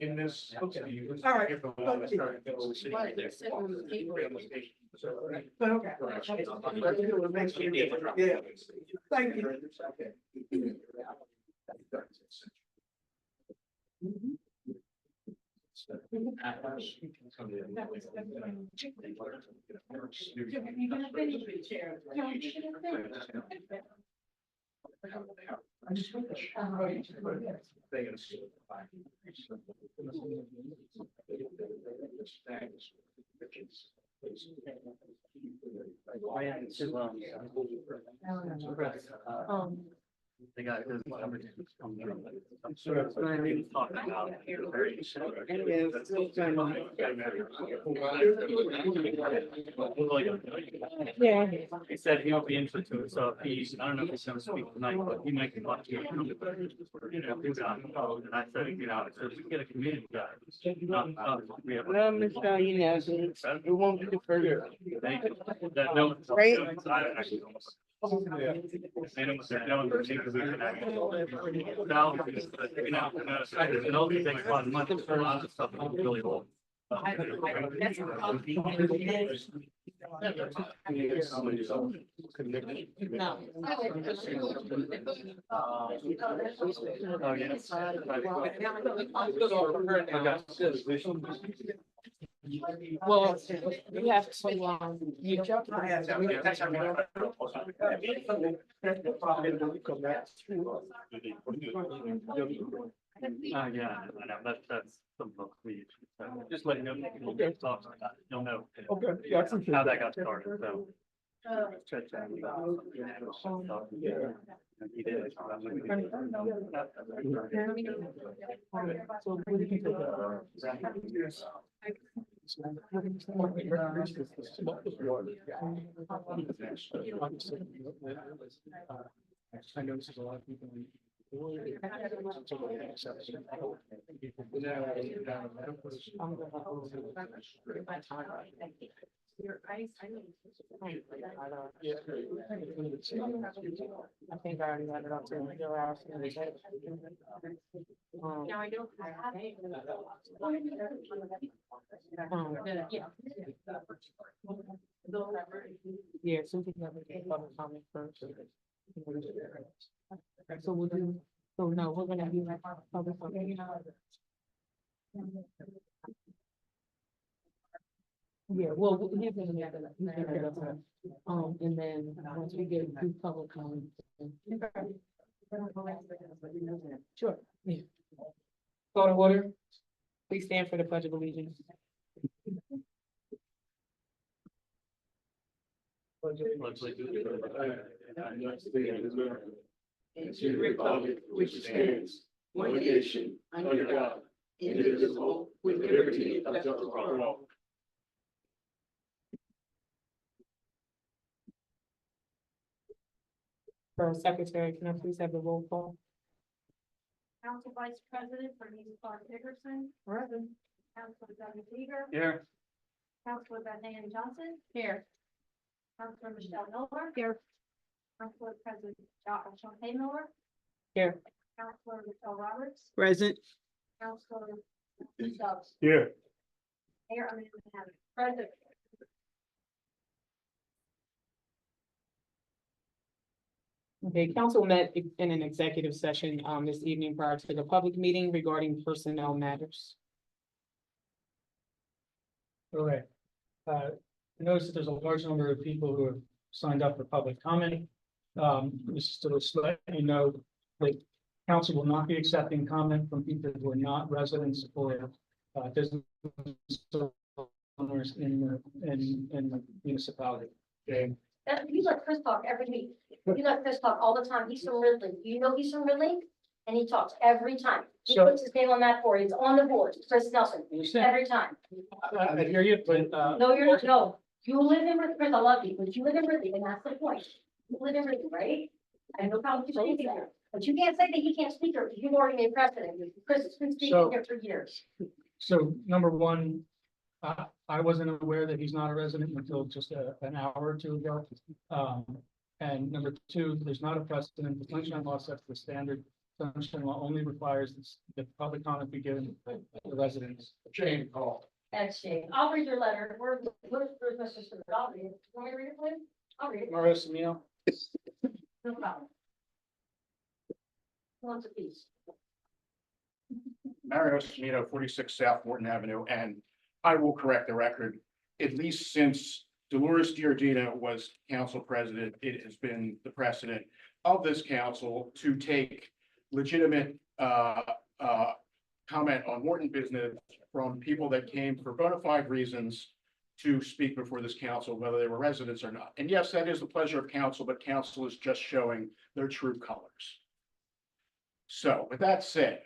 In this. All right. Yeah. Thank you. The guy who's I'm sort of talking about. Yeah. He said he won't be interested to it, so he's, I don't know if he's gonna speak tonight, but he might come up to you. You know, he's on the phone, and I said, you know, I said, we get a community guy. We have. Well, Michelle, you know, it won't be the first. That no. Right. They know what they're doing, they're taking the weekend out. Now, you know, it only takes a lot of money for a lot of stuff, it's really old. Oh, yes. Well, you have to, you Yeah, I know, that's some of the, just letting you know, people get talks like that, you'll know. Okay, yeah, How that got started, so. He did. I know this is a lot of people. I think I already had it up to your house. Now I don't. Yeah, so we can have a public comment first. So we'll do, so no, we're gonna do like public comment. Yeah, well, he's gonna get it up there. And then once we get through public comment. Sure. Yeah. Go to order. Please stand for the pledge of allegiance. And to the republic which stands one nation under God, indivisible, with liberty and justice for all. For secretary, can I please have the roll call? Council Vice President Bernice Clark Dickerson. Present. Councilor Doug Eager. Here. Councilor Beth Ann Johnson. Here. Councilor Michelle Miller. Here. Councilor President Shante Miller. Here. Councilor Michelle Roberts. Present. Councilor Michelle. Here. Mayor Amanda Hannon. Present. Okay, council met in an executive session this evening prior to the public meeting regarding personnel matters. Okay. Notice that there's a large number of people who have signed up for public comment. This is to let you know that council will not be accepting comment from people who are not residents or business owners in the municipality. Okay. You let Chris talk every week. You let Chris talk all the time. He's from Ridley. You know he's from Ridley? And he talks every time. He So- puts his name on that board. He's on the board. Chris Nelson, every time. I hear you, but No, you're not. No, you live in Ridley. Chris, I love you, but you live in Ridley, and that's the point. You live in Ridley, right? I have no problem with you saying that. But you can't say that he can't speak, or you've already made precedent. Chris has been speaking here for years. so number one, I wasn't aware that he's not a resident until just an hour or two ago. And number two, there's not a precedent. The sunshine law sets the standard Sunshine law only requires that public comment be given to the residents. Jane call. That's Shane. I'll read your letter. Where's Mr. Stewart? I'll read it. You want me to read it, please? I'll read it. Mario Semino, No problem. Who wants a piece? Mario Smino, 46 South Morton Avenue, and I will correct the record. At least since Dolores Giardina was council president, it has been the precedent of this council to take legitimate comment on Morton business from people that came for bona fide reasons to speak before this council, whether they were residents or not. And yes, that is the pleasure of council, but council is just showing their true colors. So with that said,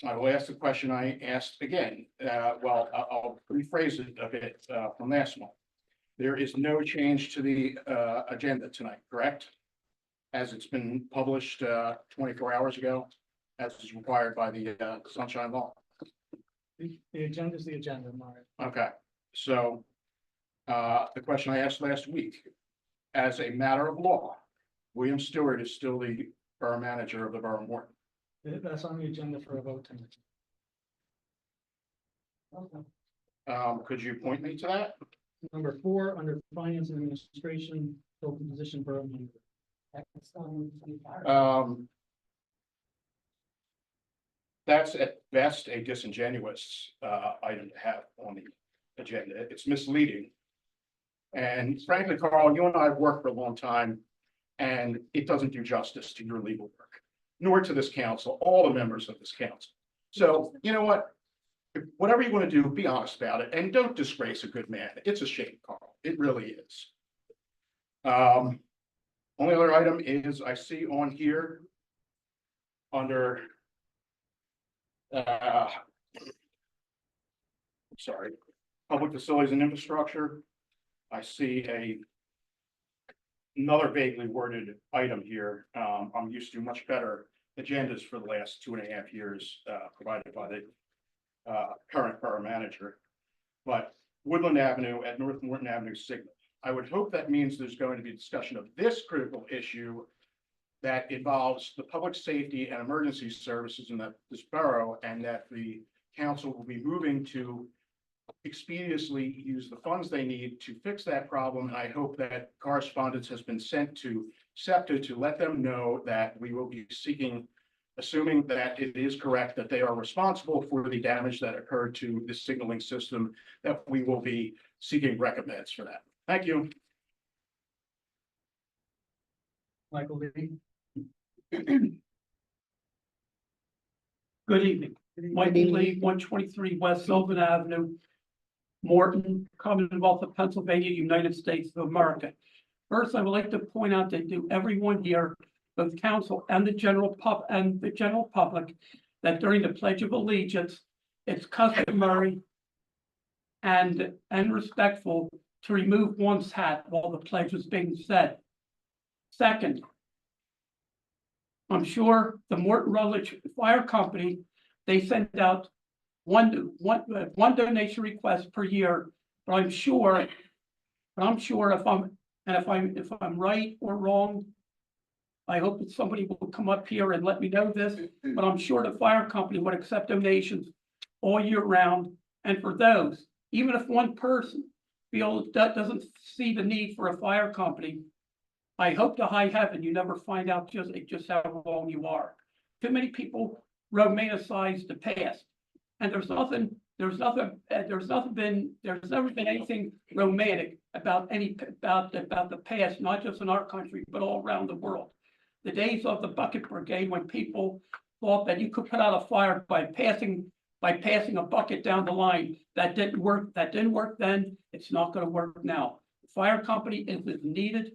I will ask the question I asked again. I'll rephrase it a bit from last month. There is no change to the agenda tonight, correct? As it's been published 24 hours ago, as is required by the Sunshine Law. the agenda is the agenda, Mario. Okay, so the question I asked last week, as a matter of law, William Stewart is still the borough manager of the Borough of Morton. That's on the agenda for a vote tonight. Could you point me to that? Number 4, under finance and administration, open position borough manager. That's at best a disingenuous item to have on the agenda. It's misleading. And frankly, Carl, you and I have worked for a long time, and it doesn't do justice to your legal work, nor to this council, all the members of this council. So you know what? Whatever you want to do, be honest about it, and don't disgrace a good man. It's a shame, Carl. It really is. Only other item is I see on here under sorry, public facilities and infrastructure. I see another vaguely worded item here. I'm used to much better agendas for the last 2.5 years provided by the current borough manager. But Woodland Avenue at North Morton Avenue signal. I would hope that means there's going to be discussion of this critical issue that involves the public safety and emergency services in this borough, and that the council will be moving to expeditiously use the funds they need to fix that problem. And I hope that correspondence has been sent to SEPTA to let them know that we will be seeking, assuming that it is correct that they are responsible for the damage that occurred to the signaling system, that we will be seeking recompense for that. Thank you. Michael Lee. Good evening. Michael Lee, 123 West Sylvan Avenue, Morton, Commonwealth of Pennsylvania, United States of America. First, I would like to point out to everyone here, both council and the general public, that during the Pledge of Allegiance, it's customary and respectful to remove one's hat while the pledge is being said. Second, I'm sure the Morton Rutledge Fire Company, they send out one donation request per year, but I'm sure if I'm right or wrong, I hope that somebody will come up here and let me know this, but I'm sure the fire company would accept donations all year round. And for those, even if one person feels that doesn't see the need for a fire company, I hope to high heaven you never find out just how wrong you are. Too many people romanticize the past, and there's never been anything romantic about the past, not just in our country, but all around the world. The days of the bucket brigade, when people thought that you could put out a fire by passing a bucket down the line, that didn't work. That didn't work then. It's not going to work now. The fire company is needed,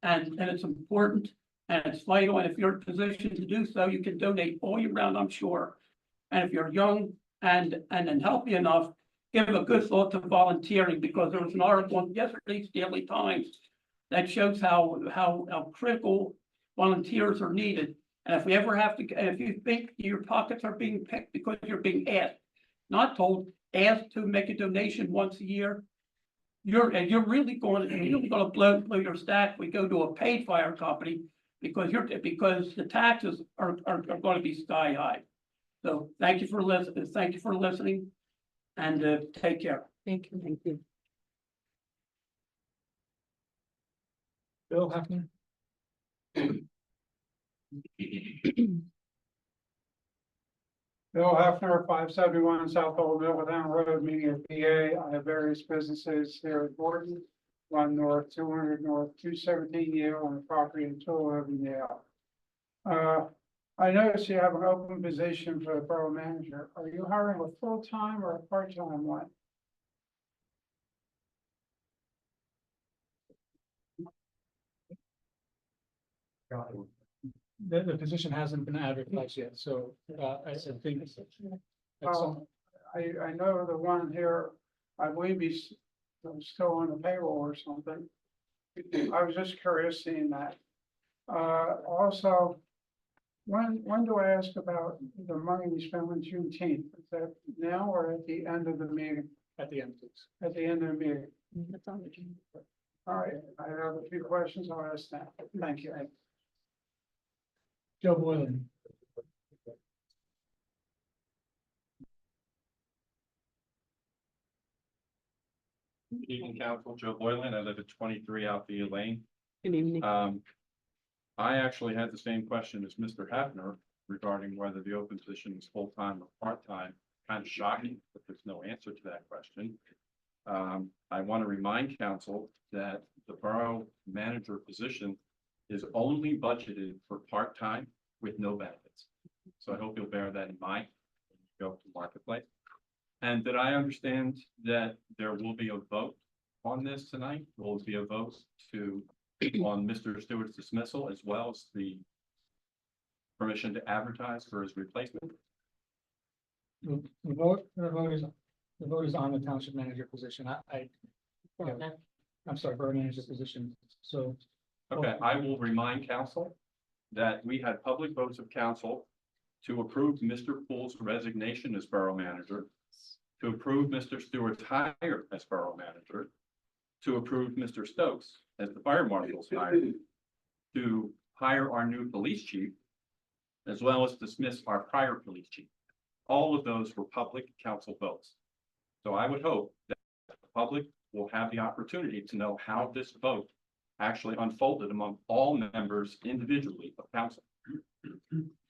and it's important, and it's vital. And if you're in a position to do so, you can donate all year round, I'm sure. And if you're young and healthy enough, give a good thought to volunteering, because there was an article in yesterday's Daily Times that shows how critical volunteers are needed. And if we ever have to, if you think your pockets are being picked because you're being asked, not told, asked to make a donation once a year, you're really going to blow your stack. We go to a paid fire company. because because the taxes are gonna be sky high. So thank you for listening, and take care. Thank you. Thank you. Bill Hefner. Bill Hefner, 571 South Old Middletown Road, Media, PA. I have various businesses here at Morton, 1 North, 200 North, 217 Yale, and a property in 211 Yale. I notice you have an open position for the borough manager. Are you hiring a full-time or a part-time one? The position hasn't been advertised yet, so, I think. Oh, I know the one here, I believe he's still on the payroll or something. I was just curious seeing that. Also, when do I ask about the money we spent on Juneteenth? Is that now or at the end of the meeting? At the end, please. At the end of the meeting? That's on the agenda. All right, I have a few questions. I'll ask now. Thank you. Joe Boylan. Good evening, Council. Joe Boylan. I live at 23 Althea Lane. Good evening. I actually had the same question as Mr. Hefner regarding whether the open position is full-time or part-time. Kind of shocking that there's no answer to that question. I want to remind council that the borough manager position is only budgeted for part-time with no benefits. So I hope you'll bear that in mind when you go to marketplace. And did I understand that there will be a vote on this tonight? Will it be a vote on Mr. Stewart's dismissal as well as the permission to advertise for his replacement? The vote is on the township manager position. I'm sorry, borough manager position, so. Okay, I will remind council that we had public votes of council to approve Mr. Poole's resignation as borough manager, to approve Mr. Stewart's hire as borough manager, to approve Mr. Stokes as the fire marshal's hire, to hire our new police chief, as well as dismiss our prior police chief. All of those were public council votes. So I would hope that the public will have the opportunity to know how this vote actually unfolded among all members individually of council.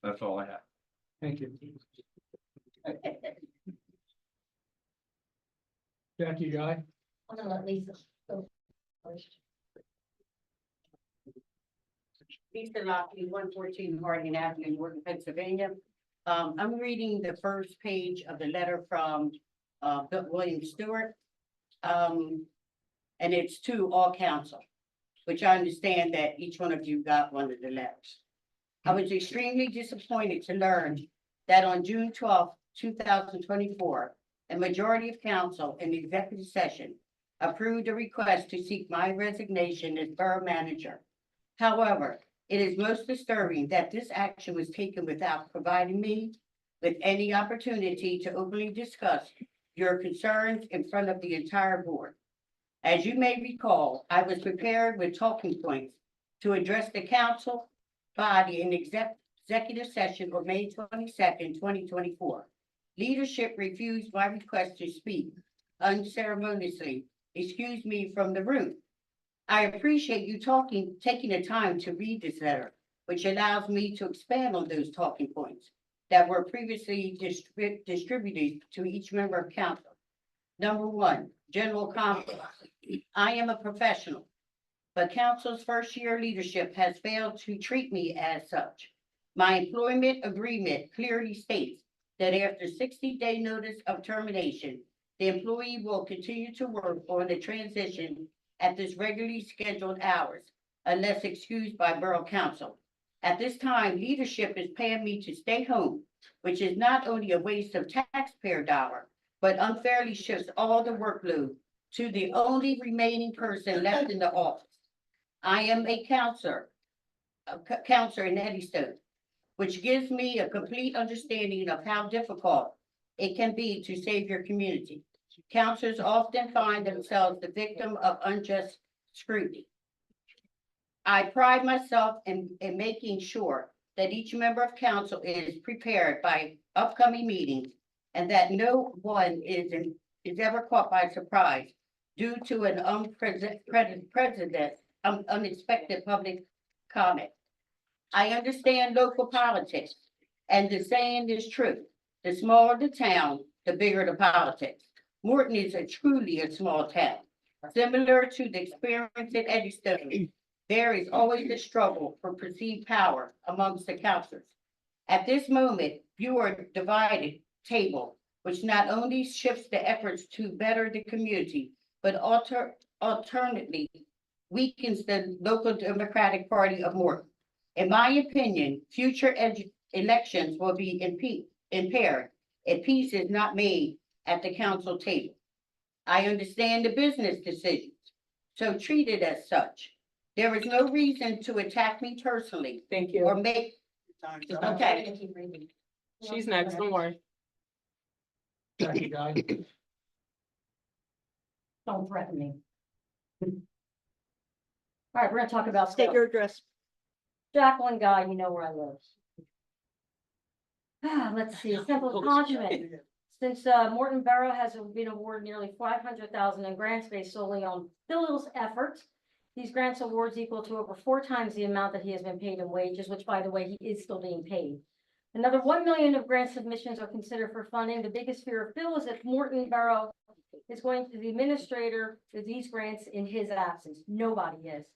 That's all I have. Thank you. Jackie, Guy. I'm gonna let Lisa go first. Lisa Lockley, 114 Harding Avenue, Morton, Pennsylvania. I'm reading the first page of the letter from William Stewart. And it's to all council, which I understand that each one of you got one of the letters. I was extremely disappointed to learn that on June 12th, 2024, a majority of council in the executive session approved a request to seek my resignation as borough manager. However, it is most disturbing that this action was taken without providing me with any opportunity to openly discuss your concerns in front of the entire board. As you may recall, I was prepared with talking points to address the council body in executive session on May 22nd, 2024. Leadership refused my request to speak unceremoniously, excused me from the room. I appreciate you taking the time to read this letter, which allows me to expand on those talking points that were previously distributed to each member of council. Number one, general conflict. I am a professional, but council's first year leadership has failed to treat me as such. My employment agreement clearly states that after 60-day notice of termination, the employee will continue to work on the transition at this regularly scheduled hours, unless excused by Borough Council. At this time, leadership is paying me to stay home, which is not only a waste of taxpayer dollar, but unfairly shifts all the workload to the only remaining person left in the office. I am a counselor in Eddystone, which gives me a complete understanding of how difficult it can be to save your community. Counselors often find themselves the victim of unjust scrutiny. I pride myself in making sure that each member of council is prepared by upcoming meetings and that no one is ever caught by surprise due to an unexpected public comment. I understand local politics, and the saying is true. The smaller the town, the bigger the politics. Morton is truly a small town. Similar to the experience at Eddystone, there is always a struggle for perceived power amongst the councilors. At this moment, you are a divided table, which not only shifts the efforts to better the community, but alternately weakens the local Democratic Party of Morton. In my opinion, future elections will be impaired if peace is not made at the council table. I understand the business decisions, so treat it as such. There is no reason to attack me personally Thank or you. make, okay, She's next, don't worry. Jackie Guy. Don't threaten me. All right, we're gonna talk about. State your address. Jacqueline Guy, you know where I live. Let's see, simple acknowledgement. Since Morton Borough has been awarded nearly 500,000 in grants based solely on Phil's efforts. These grants awards equal to over 4 times the amount that he has been paid in wages, which by the way, he is still being paid. Another 1 million of grant submissions are considered for funding. The biggest fear of Phil is that Morton Borough is going to the administrator of these grants in his absence. Nobody is.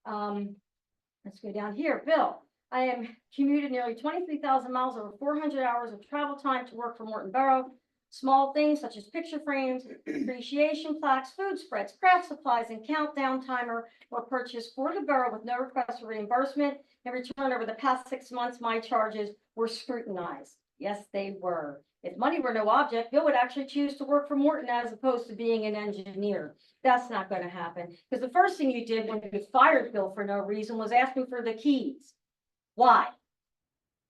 Let's go down here. Bill, I am commuted nearly 23,000 miles over 400 hours of travel time to work for Morton Borough. Small things such as picture frames, appreciation plaques, food spreads, craft supplies, and countdown timer were purchased for the borough with no request for reimbursement. In return, over the past 6 months, my charges were scrutinized. Yes, they were. If money were no object, Bill would actually choose to work for Morton as opposed to being an engineer. That's not going to happen. Because the first thing you did when you fired Bill for no reason was ask him for the keys. Why?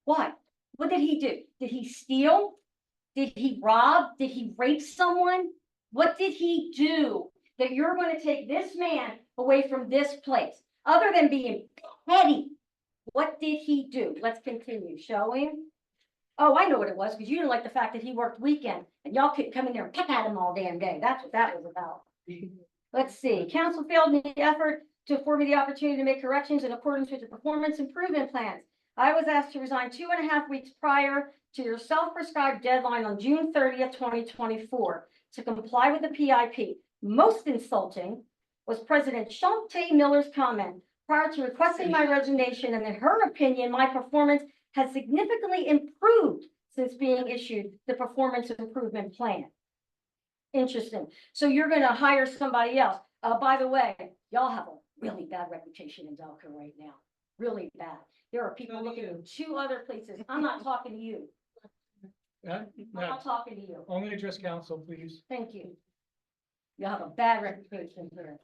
Why? What did he do? Did he steal? Did he rob? Did he rape someone? What did he do that you're going to take this man away from this place? Other than being petty, what did he do? Let's continue showing. Oh, I know what it was, because you didn't like the fact that he worked weekend and y'all couldn't come in there and peck at him all damn day. That's what that was about. Let's see. Council failed in the effort to afford me the opportunity to make corrections in accordance with the performance improvement plans. I was asked to resign 2.5 weeks prior to your self-prescribed deadline on June 30th, 2024 to comply with the PIP. Most insulting was President Shante Miller's comment prior to requesting my resignation, and in her opinion, my performance has significantly improved since being issued the performance improvement plan. Interesting. So you're going to hire somebody else. By the way, y'all have a really bad reputation in Delco right now. Really bad. There are people looking in 2 other places. I'm not talking to you. I'm not talking to you. Only address council, please. Thank you. You have a bad reputation here,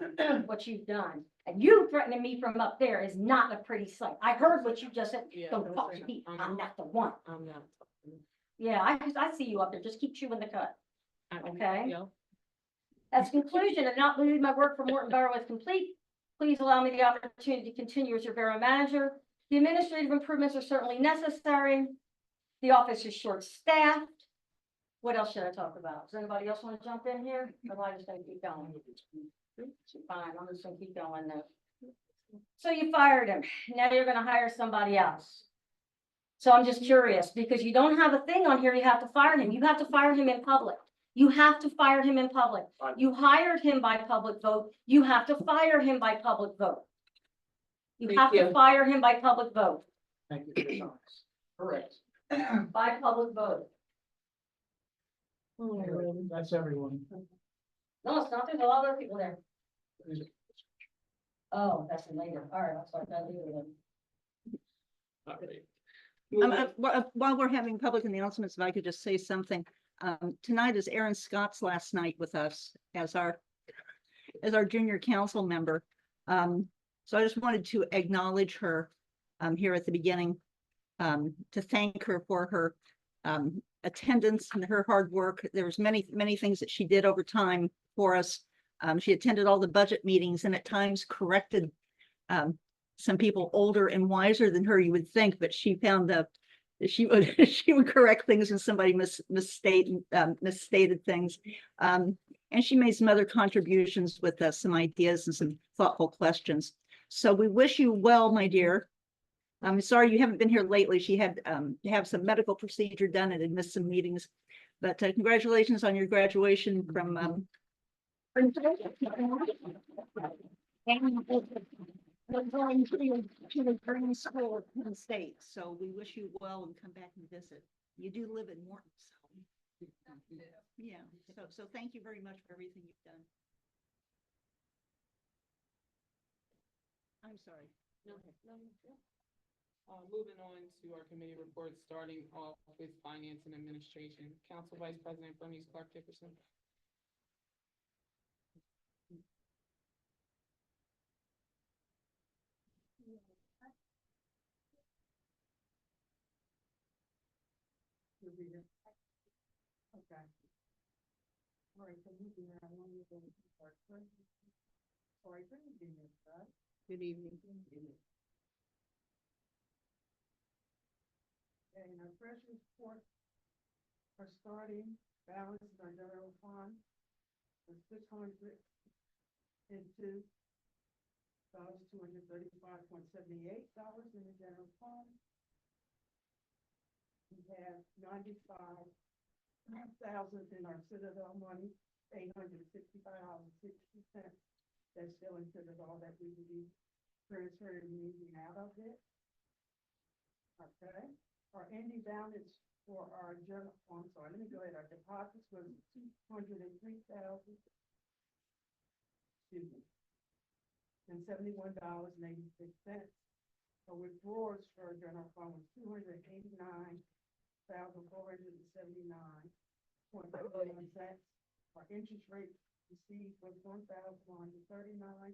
what you've done. And you threatening me from up there is not a pretty sight. I heard what you just said. Don't talk to me. I'm not the one. I'm not. Yeah, I see you up there. Just keep chewing the cud. Okay. Yeah. As conclusion, and not believe my work for Morton Borough is complete, please allow me the opportunity to continue as your borough manager. The administrative improvements are certainly necessary. The office is short-staffed. What else should I talk about? Does anybody else want to jump in here? Or am I just gonna keep going? Fine, I'm just gonna keep going then. So you fired him. Now you're gonna hire somebody else. So I'm just curious, because you don't have a thing on here, you have to fire him. You have to fire him in public. You have to fire him in public. You hired him by public vote. You have to fire him by public vote. You have to fire him by public vote. Thank you for your comments. Correct. By public vote. That's everyone. No, it's not. There's a lot of other people there. Oh, that's later. All right, I'll start that later then. While we're having public announcements, if I could just say something. Tonight is Erin Scott's last night with us as our junior council member. So I just wanted to acknowledge her here at the beginning, to thank her for her attendance and her hard work. There was many things that she did over time for us. She attended all the budget meetings and at times corrected some people older and wiser than her, you would think, but she found that she would she would correct things when somebody misstated things. And she made some other contributions with some ideas and some thoughtful questions. So we wish you well, my dear. I'm sorry you haven't been here lately. She had to have some medical procedure done and had missed some meetings. But congratulations on your graduation from going to the green school in the state. So we wish you well and come back and visit. You do live in Morton, so yeah. So thank you very much for everything you've done. I'm sorry. Moving on to our committee reports, starting off with finance and administration. Council Vice President Bernice Clark Dickerson. Okay. All right, so moving right along, we're going to start first. All right, good evening, everybody. Good evening. And our fresh report are starting balance in our general fund of $602,235.78. In the general fund. We have 95,000 in our Citadel money, $865.60. That's still in Citadel that we will be transferring moving out of it. Okay, our ending balance for our general, I'm sorry, let me go ahead. Our deposits was $203,000. Excuse me. And $71.86. Our withdrawals for our general fund was $289,479.31. Our interest rate received was $1,139.12.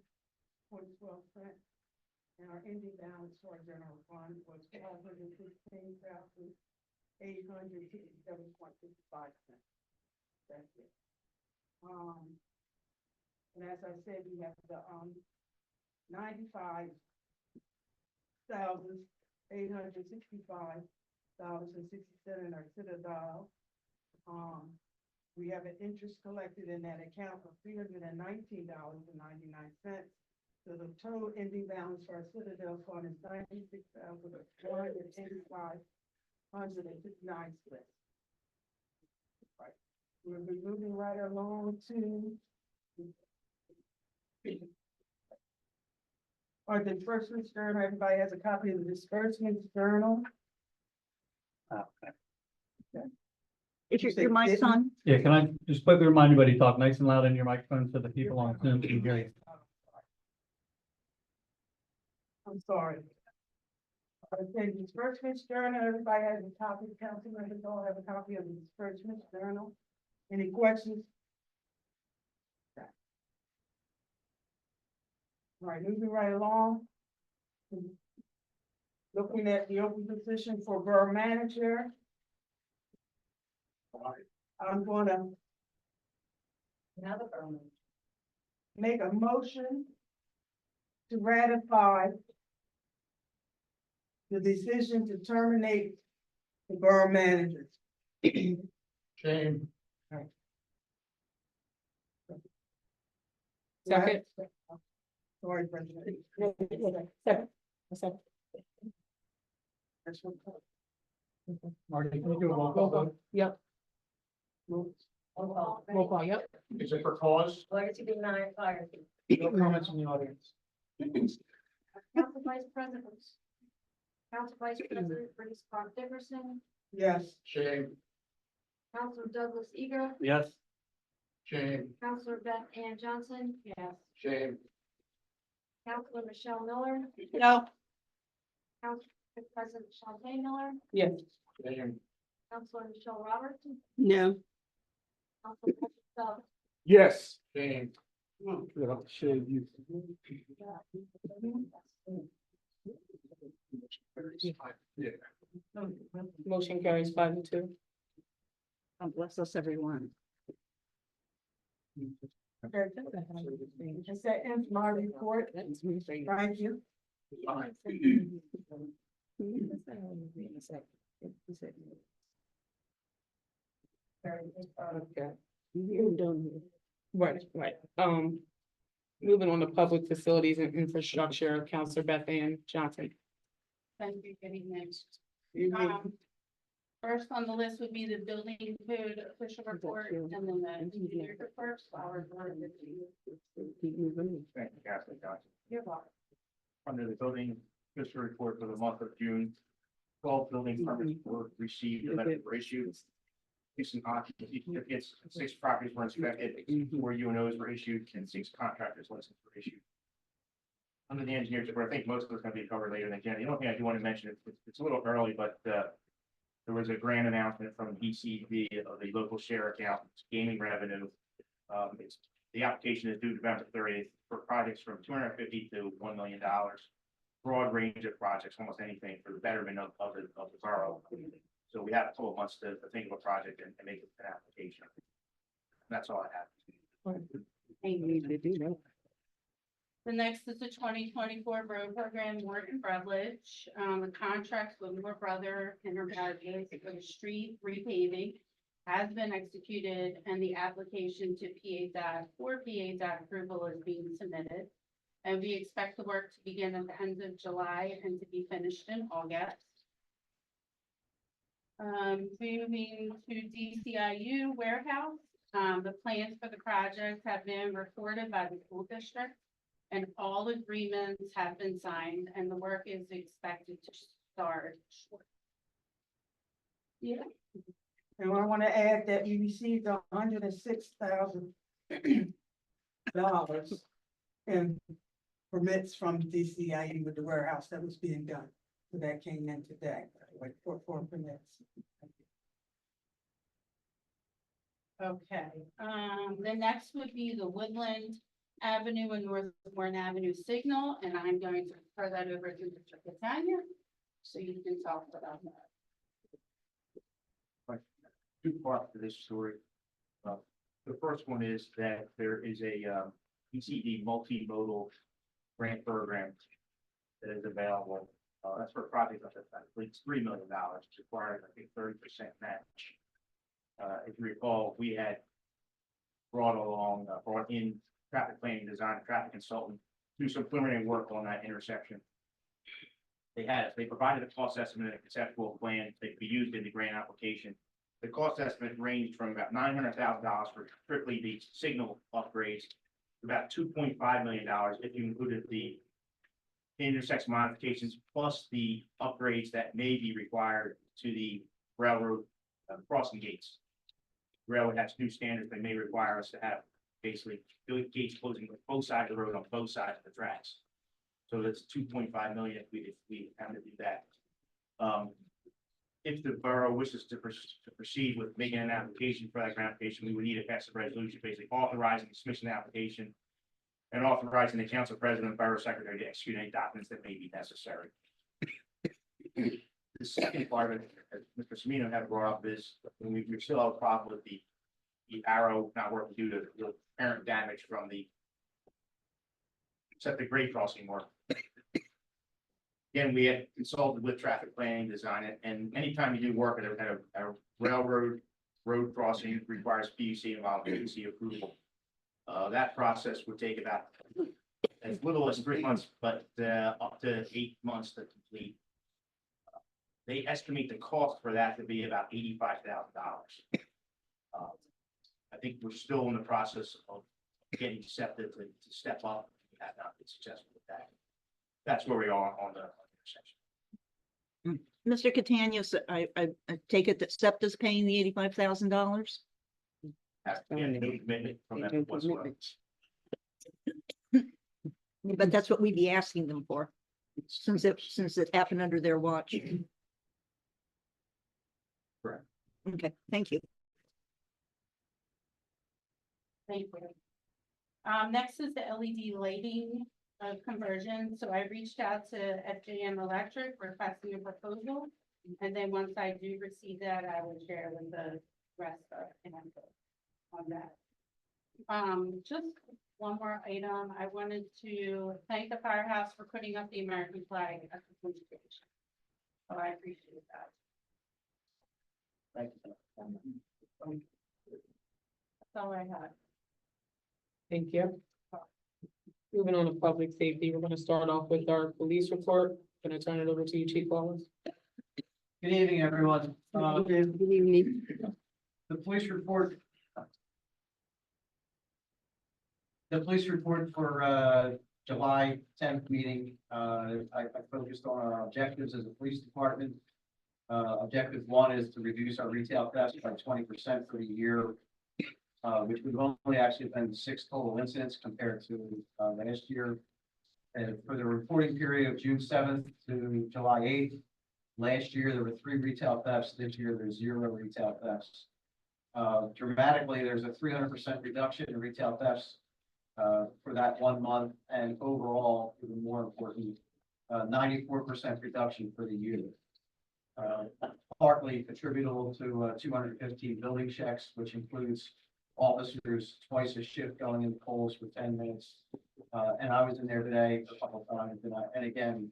And our ending balance for our general fund was $515,867.55. That's it. And as I said, we have the $95,865.60 in our Citadel. We have an interest collected in that account of $319.99. So the total ending balance for our Citadel fund is $96,485.59. Right. We'll be moving right along to our disbursements journal. Everybody has a copy of the disbursements journal. Okay. Is your mic's on? Yeah, can I just quickly remind everybody to talk nice and loud in your microphone so the people on Zoom can hear you? I'm sorry. Okay, disbursements journal, everybody has a copy, council members all have a copy of the disbursements journal. Any questions? All right, moving right along. Looking at the open position for borough manager. I'm gonna make a motion to ratify the decision to terminate the borough manager. Shame. Second. Sorry, President. Second. That's what. Marty, can you do a roll call vote? Yep. Roll call. Roll call, yep. Is it for cause? Legacy being non-expired. No comments from the audience. Council Vice President. Council Vice President Bernice Clark Dickerson, Yes. Shame. Councilor Douglas Eager, Yes. Shame. Councilor Beth Ann Johnson, Yes. Shame. Councilor Michelle Miller, No. Council President Shante Miller, Yes. Shame. Councilor Michelle Roberts, No. Council President Doug. Yes. Shame. Shame you. Yeah. Motion carries 5-2. God bless us, everyone. Okay, that's that ends my report. Thank you. Okay. Right. Moving on to public facilities and infrastructure, Counselor Beth Ann Johnson. Thank you, good evening. First on the list would be the building code official report and then the engineer report. Thank you, Councilman Johnson. You're welcome. Under the building official report for the month of June, 12 building permits were received, 11 were issued. Some occupancy certificates, 6 properties were inspected, 4 UNOs were issued, and 6 contractors licenses were issued. Under the engineers report, I think most of it's going to be covered later than Jen. The only thing I do want to mention, it's a little early, but there was a grant announcement from ECB of the local share account gaming revenue. The application is due November 30th for projects from $250,000 to $1 million. Broad range of projects, almost anything for the betterment of the borough. So we have a couple of months to think of a project and make an application. That's all I have. The next is the 2024 road program, Morton Rutledge. The contract with Moore Brother Enterprises for the street repaving has been executed and the application to PA approval is being submitted. And we expect the work to begin at the end of July and to be finished in August. Moving to DCIU warehouse, the plans for the project have been recorded by the school district and all agreements have been signed and the work is expected to start shortly. Yeah. And I want to add that we received $106,000 in permits from DCIU with the warehouse that was being done. So that came in today, like for permits. Okay, the next would be the Woodland Avenue and North Warren Avenue signal, and I'm going to throw that over to Mr. Catania, so you can talk about that. 2 parts to this story. The first one is that there is a ECD multimodal grant program that is available. That's for a project of I believe it's $3 million, requiring I think 30% match. If you recall, we had brought in traffic planning design, traffic consultant, do some preliminary work on that intersection. They provided a cost estimate and a conceptual plan that could be used in the grant application. The cost estimate ranged from about $900,000 for strictly the signal upgrades to about $2.5 million if you included the intersection modifications plus the upgrades that may be required to the railroad crossing gates. Railroad has new standards that may require us to have basically gates closing with both sides of the road on both sides of the tracks. So that's 2.5 million if we have to do that. If the borough wishes to proceed with making an application for that grant application, we would need to pass a resolution basically authorizing the submission of the application and authorizing the council president and borough secretary to execute any documents that may be necessary. The second part of it, as Mr. Semino had brought up, is we still have a problem with the arrow not working due to the apparent damage from the septic grade crossing work. Again, we had consulted with traffic planning design, and anytime you do work at a railroad road crossing requires PUC involvement, PUC approval. That process would take about as little as 3 months, but up to 8 months to complete. They estimate the cost for that to be about $85,000. I think we're still in the process of getting SEPTA to step up. We have not been successful with that. That's where we are on the intersection. Mr. Catania, so I take it that SEPTA's paying the $85,000? That's no commitment from them whatsoever. But that's what we'd be asking them for, since it happened under their watch. Correct. Okay, thank you. Thank you. Next is the LED lighting conversion. So I reached out to FJM Electric requesting a proposal. And then once I do receive that, I will share with the rest of the on that. Just one more item. I wanted to thank the firehouse for putting up the American flag at the police station. So I appreciate that. Thank you. That's all I had. Thank you. Moving on to public safety, we're gonna start off with our police report. Gonna turn it over to you, Chief Wallace. Good evening, everyone. Good evening. The police report. The police report for July 10th meeting, I focused on our objectives as a police department. Objective one is to reduce our retail theft by 20% for the year, which would only actually been 6 total incidents compared to last year. And for the reporting period of June 7th to July 8th, last year there were 3 retail thefts. This year there's 0 retail thefts. Dramatically, there's a 300% reduction in retail thefts for that 1 month, and overall, even more important, 94% reduction for the year. Partly attributable to 215 building checks, which includes officers twice a shift going into polls for 10 minutes. And I was in there today a couple of times, and again,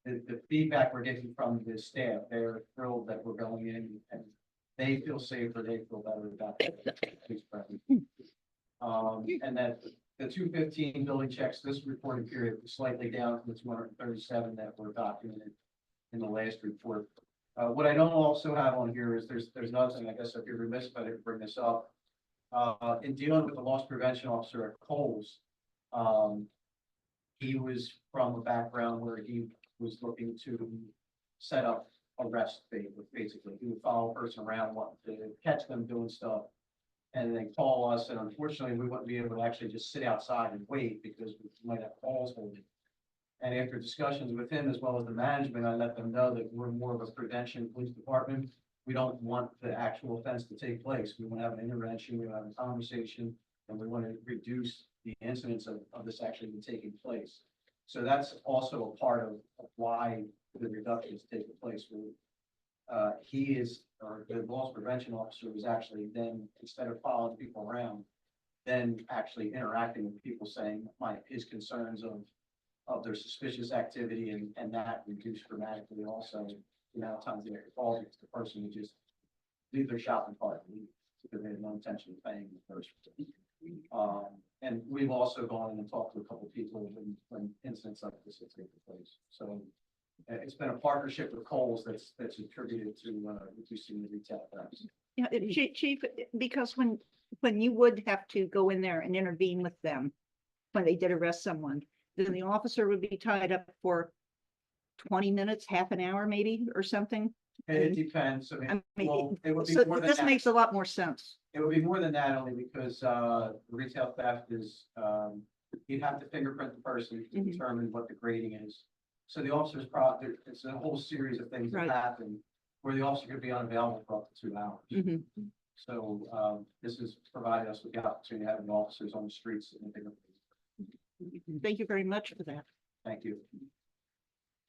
the feedback we're getting from the staff, they're thrilled that we're going in, and they feel safer, they feel better about the police presence. And that the 215 building checks this reporting period was slightly down from the 237 that were documented in the last report. What I don't also have on here is there's nothing, I guess I'd be remiss if I didn't bring this up. In dealing with the loss prevention officer at Coles, he was from a background where he was looking to set up arrest, basically. He would follow a person around, wanting to catch them doing stuff, and then call us, and unfortunately, we wouldn't be able to actually just sit outside and wait because we might have calls holding. And after discussions with him as well as the management, I let them know that we're more of a prevention police department. We don't want the actual offense to take place. We want to have an intervention, we want to have a conversation, and we want to reduce the incidence of this actually taking place. So that's also a part of why the reduction is taking place. He is, or the loss prevention officer was actually then, instead of following people around, then actually interacting with people, saying his concerns of their suspicious activity, and that reduced dramatically also the amount of times they get calls because the person would just leave their shopping cart and leave because they had no intention of paying the first. And we've also gone in and talked to a couple of people when incidents like this have taken place. So it's been a partnership with Coles that's attributed to reducing the retail thefts. Yeah, Chief, because when you would have to go in there and intervene with them when they did arrest someone, then the officer would be tied up for 20 minutes, half an hour maybe, or something. It depends. I mean, well, it would be so more than this that. makes a lot more sense. It would be more than that, only because the retail theft is, you'd have to fingerprint the person to determine what the grading is. So the officer's it's a whole series of things that happen where the officer could be unavailable for up to 2 hours. So this has provided us with the opportunity to have the officers on the streets. Thank you very much for that. Thank you.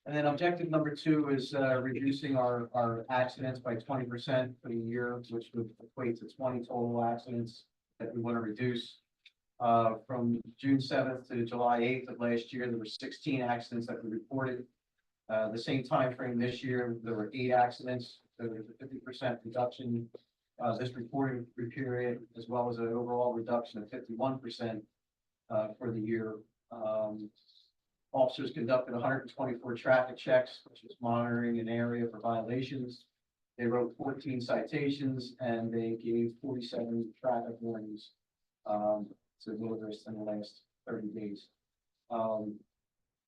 And then objective number 2 is reducing our accidents by 20% for the year, which would equate to 20 total accidents that we want to reduce. From June 7th to July 8th of last year, there were 16 accidents that were reported. The same time frame this year, there were 8 accidents. So there's a 50% reduction this reporting period, as well as an overall reduction of 51% for the year. Officers conducted 124 traffic checks, which is monitoring an area for violations. They wrote 14 citations, and they gave 47 traffic warnings to motorists in the last 30 days.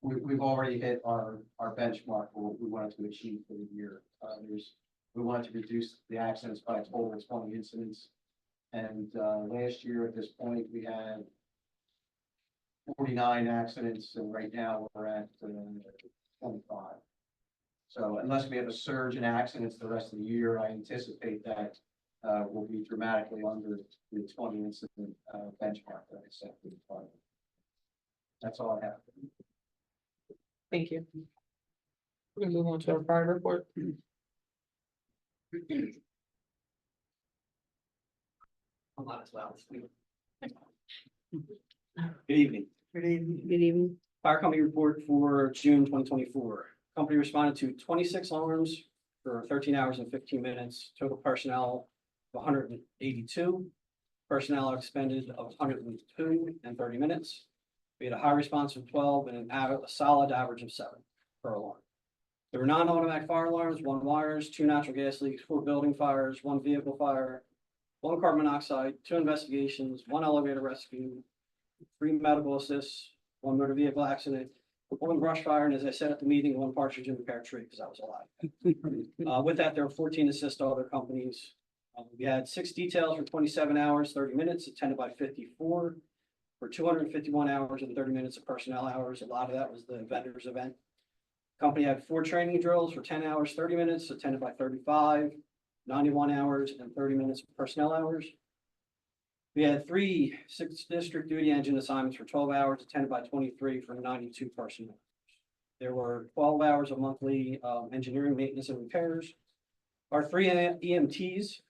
We've already hit our benchmark for what we wanted to achieve for the year. We wanted to reduce the accidents by a total of 20 incidents. And last year at this point, we had 49 accidents, and right now we're at 25. So unless we have a surge in accidents the rest of the year, I anticipate that will be dramatically under the 20 incident benchmark that I set for the department. That's all I have. Thank you. We're gonna move on to our fire report. A lot as well. Good evening. Good evening. Fire company report for June 2024. Company responded to 26 alarms for 13 hours and 15 minutes. Total personnel of 182. Personnel expended of 102 and 30 minutes. We had a high response of 12 and a solid average of 7 per alarm. There were non-automatic fire alarms, 1 wires, 2 natural gas leaks, 4 building fires, 1 vehicle fire, 1 carbon monoxide, 2 investigations, 1 elevator rescue, 3 medical assists, 1 motor vehicle accident, 1 brush fire, and as I said at the meeting, 1 partridge in the pear tree, because that was a lot. With that, there were 14 assists to other companies. We had 6 details for 27 hours, 30 minutes, attended by 54, for 251 hours and 30 minutes of personnel hours. A lot of that was the vendors event. Company had 4 training drills for 10 hours, 30 minutes, attended by 35, 91 hours and 30 minutes of personnel hours. We had 3 6th district duty engine assignments for 12 hours, attended by 23 for 92 personnel. There were 12 hours of monthly engineering, maintenance, and repairs. Our 3 EMTs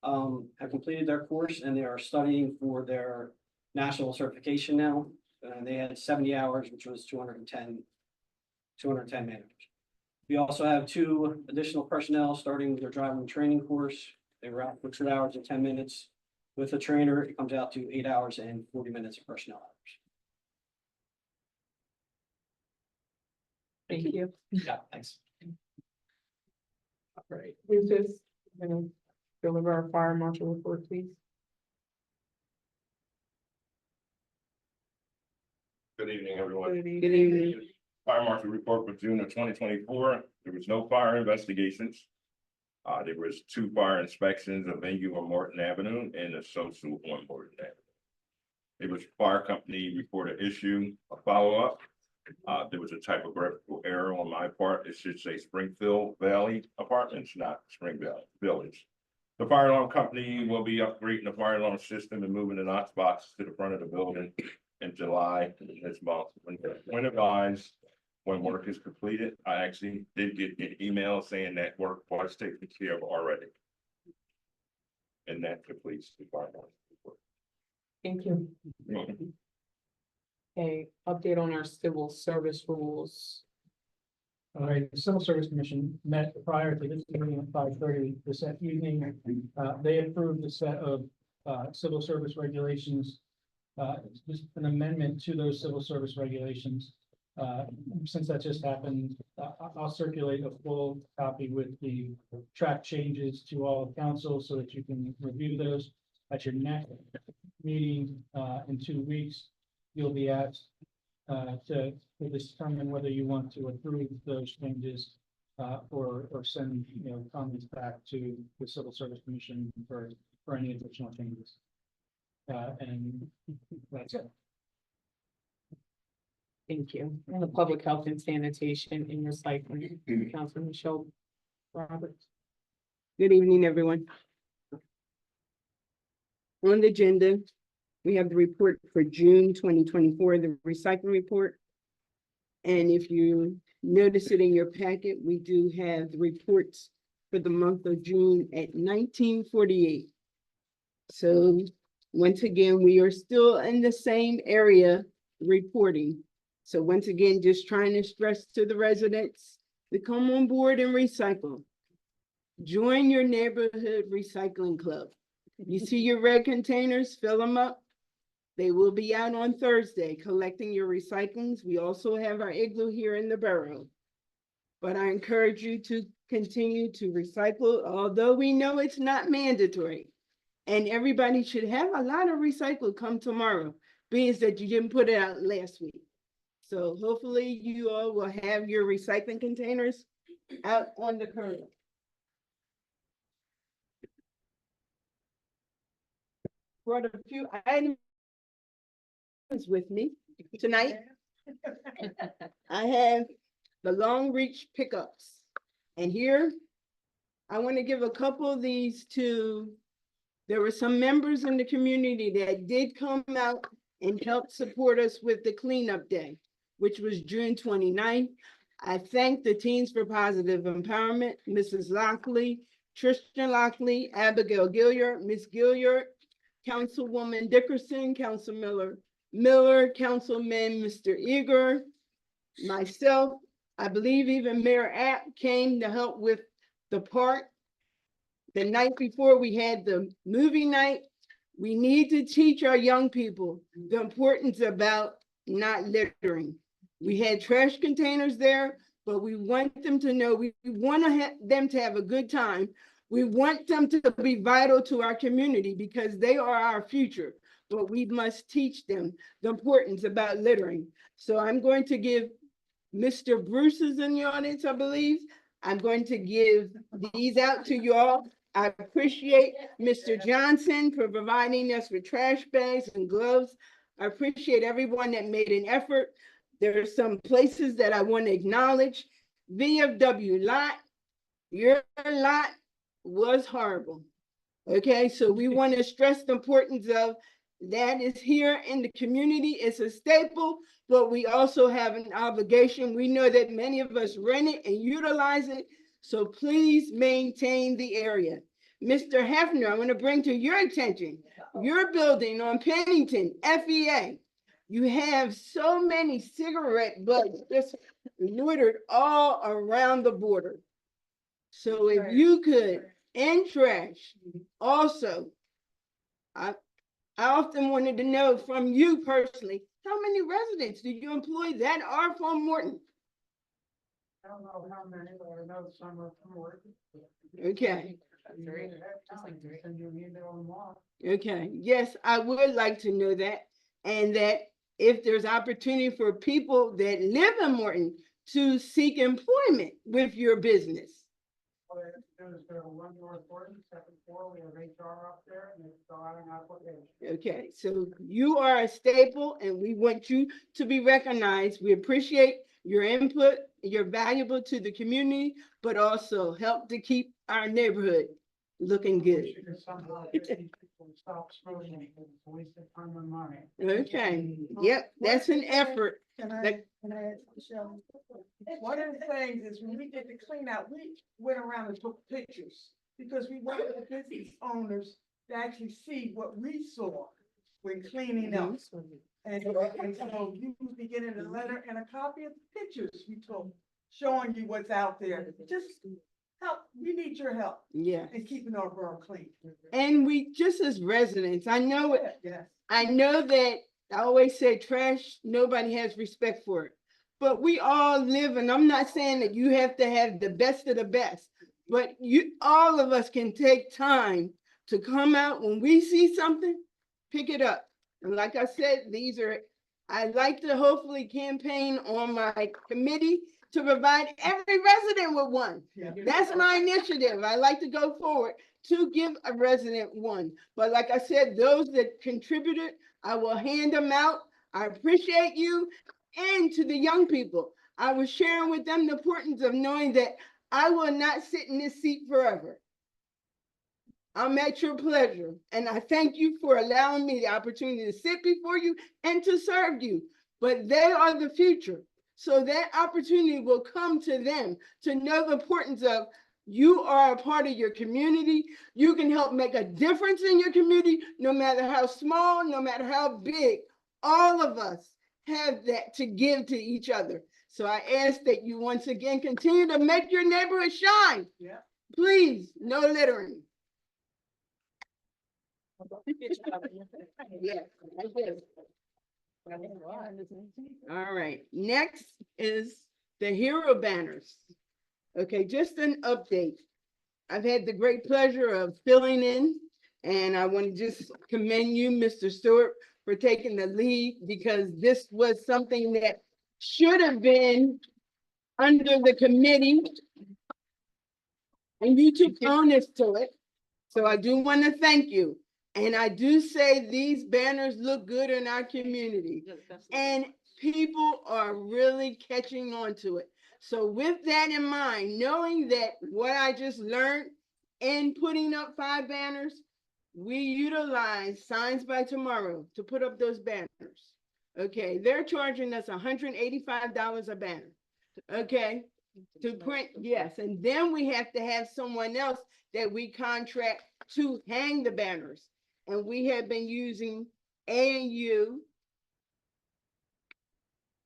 have completed their course and they are studying for their national certification now. And they had 70 hours, which was 210 man-hours. We also have 2 additional personnel starting with their driving training course. They were out for 2 hours and 10 minutes. With a trainer, it comes out to 8 hours and 40 minutes of personnel hours. Thank you. Yeah, thanks. All right, Rufus, I'm gonna deliver our fire marshal report, please. Good evening, everyone. Good evening. Fire marshal report for June of 2024. There was no fire investigations. There was 2 fire inspections of venue on Morton Avenue and a social on Morton Avenue. It was fire company reported issue, a follow-up. There was a typographical error on my part. It should say Springfield Valley Apartments, not Spring Valley Village. The fire alarm company will be upgrading the fire alarm system and moving the Knox box to the front of the building in July this month. When advised, when work is completed, I actually did get an email saying that work was taken care of already. And that completes the fire alarm report. Thank you. Okay, update on our civil service rules. All right, the Civil Service Commission met prior to this meeting at 5:30 this evening. They approved the set of civil service regulations. It's just an amendment to those civil service regulations. Since that just happened, I'll circulate a full copy with the track changes to all of council so that you can review those at your next meeting in 2 weeks. You'll be asked to determine whether you want to approve those changes or send, comments back to the Civil Service Commission for any additional changes. And that's it. Thank you. And the public health and sanitation and recycling, Councilman Michelle Roberts. Good evening, everyone. On the agenda, we have the report for June 2024, the recycling report. And if you notice it in your packet, we do have the reports for the month of June at 1948. So once again, we are still in the same area reporting. So once again, just trying to stress to the residents to come on board and recycle. Join your neighborhood recycling club. You see your red containers, fill them up. They will be out on Thursday collecting your recyclings. We also have our igloo here in the borough. But I encourage you to continue to recycle, although we know it's not mandatory. And everybody should have a lot of recycle come tomorrow, being that you didn't put it out last week. So hopefully you all will have your recycling containers out on the curb. Brought a few items with me tonight. I have the long reach pickups. And here, I want to give a couple of these to, there were some members in the community that did come out and help support us with the cleanup day, which was June 29th. I thank the Teens for Positive Empowerment, Mrs. Lockley, Tristan Lockley, Abigail Gilliard, Miss Gilliard, Councilwoman Dickerson, Miller, Councilman Mr. Eager, myself, I believe even Mayor App came to help with the park. The night before we had the movie night, we need to teach our young people the importance about not littering. We had trash containers there, but we want them to know, we want them to have a good time. We want them to be vital to our community because they are our future, but we must teach them the importance about littering. So I'm going to give Mr. Bruce is in the audience, I believe. I'm going to give these out to you all. I appreciate Mr. Johnson for providing us with trash bags and gloves. I appreciate everyone that made an effort. There are some places that I want to acknowledge. VFW lot, your lot was horrible. Okay, so we want to stress the importance of that is here in the community. It's a staple, but we also have an obligation. We know that many of us rent it and utilize it. So please maintain the area. Mr. Hefner, I want to bring to your attention, your building on Pennington, FEA. You have so many cigarette butts just littered all around the border. So if you could, and trash, also, I often wanted to know from you personally, how many residents do you employ that are from Morton? I don't know how many, but I know some are from work. Okay. Send you an email tomorrow. Okay, yes, I would like to know that, and that if there's opportunity for people that live in Morton to seek employment with your business. All they have to do is go to 1 North Morton, second floor, we have HR up there, and they fill out an application. Okay, so you are a staple and we want you to be recognized. We appreciate your input. You're valuable to the community, but also help to keep our neighborhood looking good. We should somehow get these people to stop smoking because it's a waste of time and money. Okay, yep, that's an effort. Can I ask Michelle? One of the things is when we did the clean out, we went around and took pictures because we wanted the business owners to actually see what we saw when cleaning up. And so you will be getting a letter and a copy of the pictures we took, showing you what's out there. Just help, we need your help. Yeah. In keeping our borough clean. And we, just as residents, I know it. Yes. I know that I always say trash, nobody has respect for it. But we all live, and I'm not saying that you have to have the best of the best, but all of us can take time to come out when we see something, pick it up. And like I said, I'd like to hopefully campaign on my committee to provide every resident with one. Yeah. That's my initiative. I like to go forward to give a resident one. But like I said, those that contributed, I will hand them out. I appreciate you. And to the young people, I was sharing with them the importance of knowing that I will not sit in this seat forever. I'm at your pleasure. And I thank you for allowing me the opportunity to sit before you and to serve you. But they are the future. So that opportunity will come to them to know the importance of you are a part of your community. You can help make a difference in your community, no matter how small, no matter how big. All of us have that to give to each other. So I ask that you once again continue to make your neighborhood shine. Yeah. Please, no littering. Yes, I did. All right, next is the hero banners. Okay, just an update. I've had the great pleasure of filling in, and I want to just commend you, Mr. Stewart, for taking the lead, because this was something that should have been under the committee, and you took onus to it. So I do want to thank you. And I do say these banners look good in our community, and people are really catching on to it. So with that in mind, knowing that what I just learned in putting up 5 banners, we utilize Signs by Tomorrow to put up those banners. Okay, they're charging us $185 a banner. Okay, to print, yes, and then we have to have someone else that we contract to hang the banners. and we have been using ANU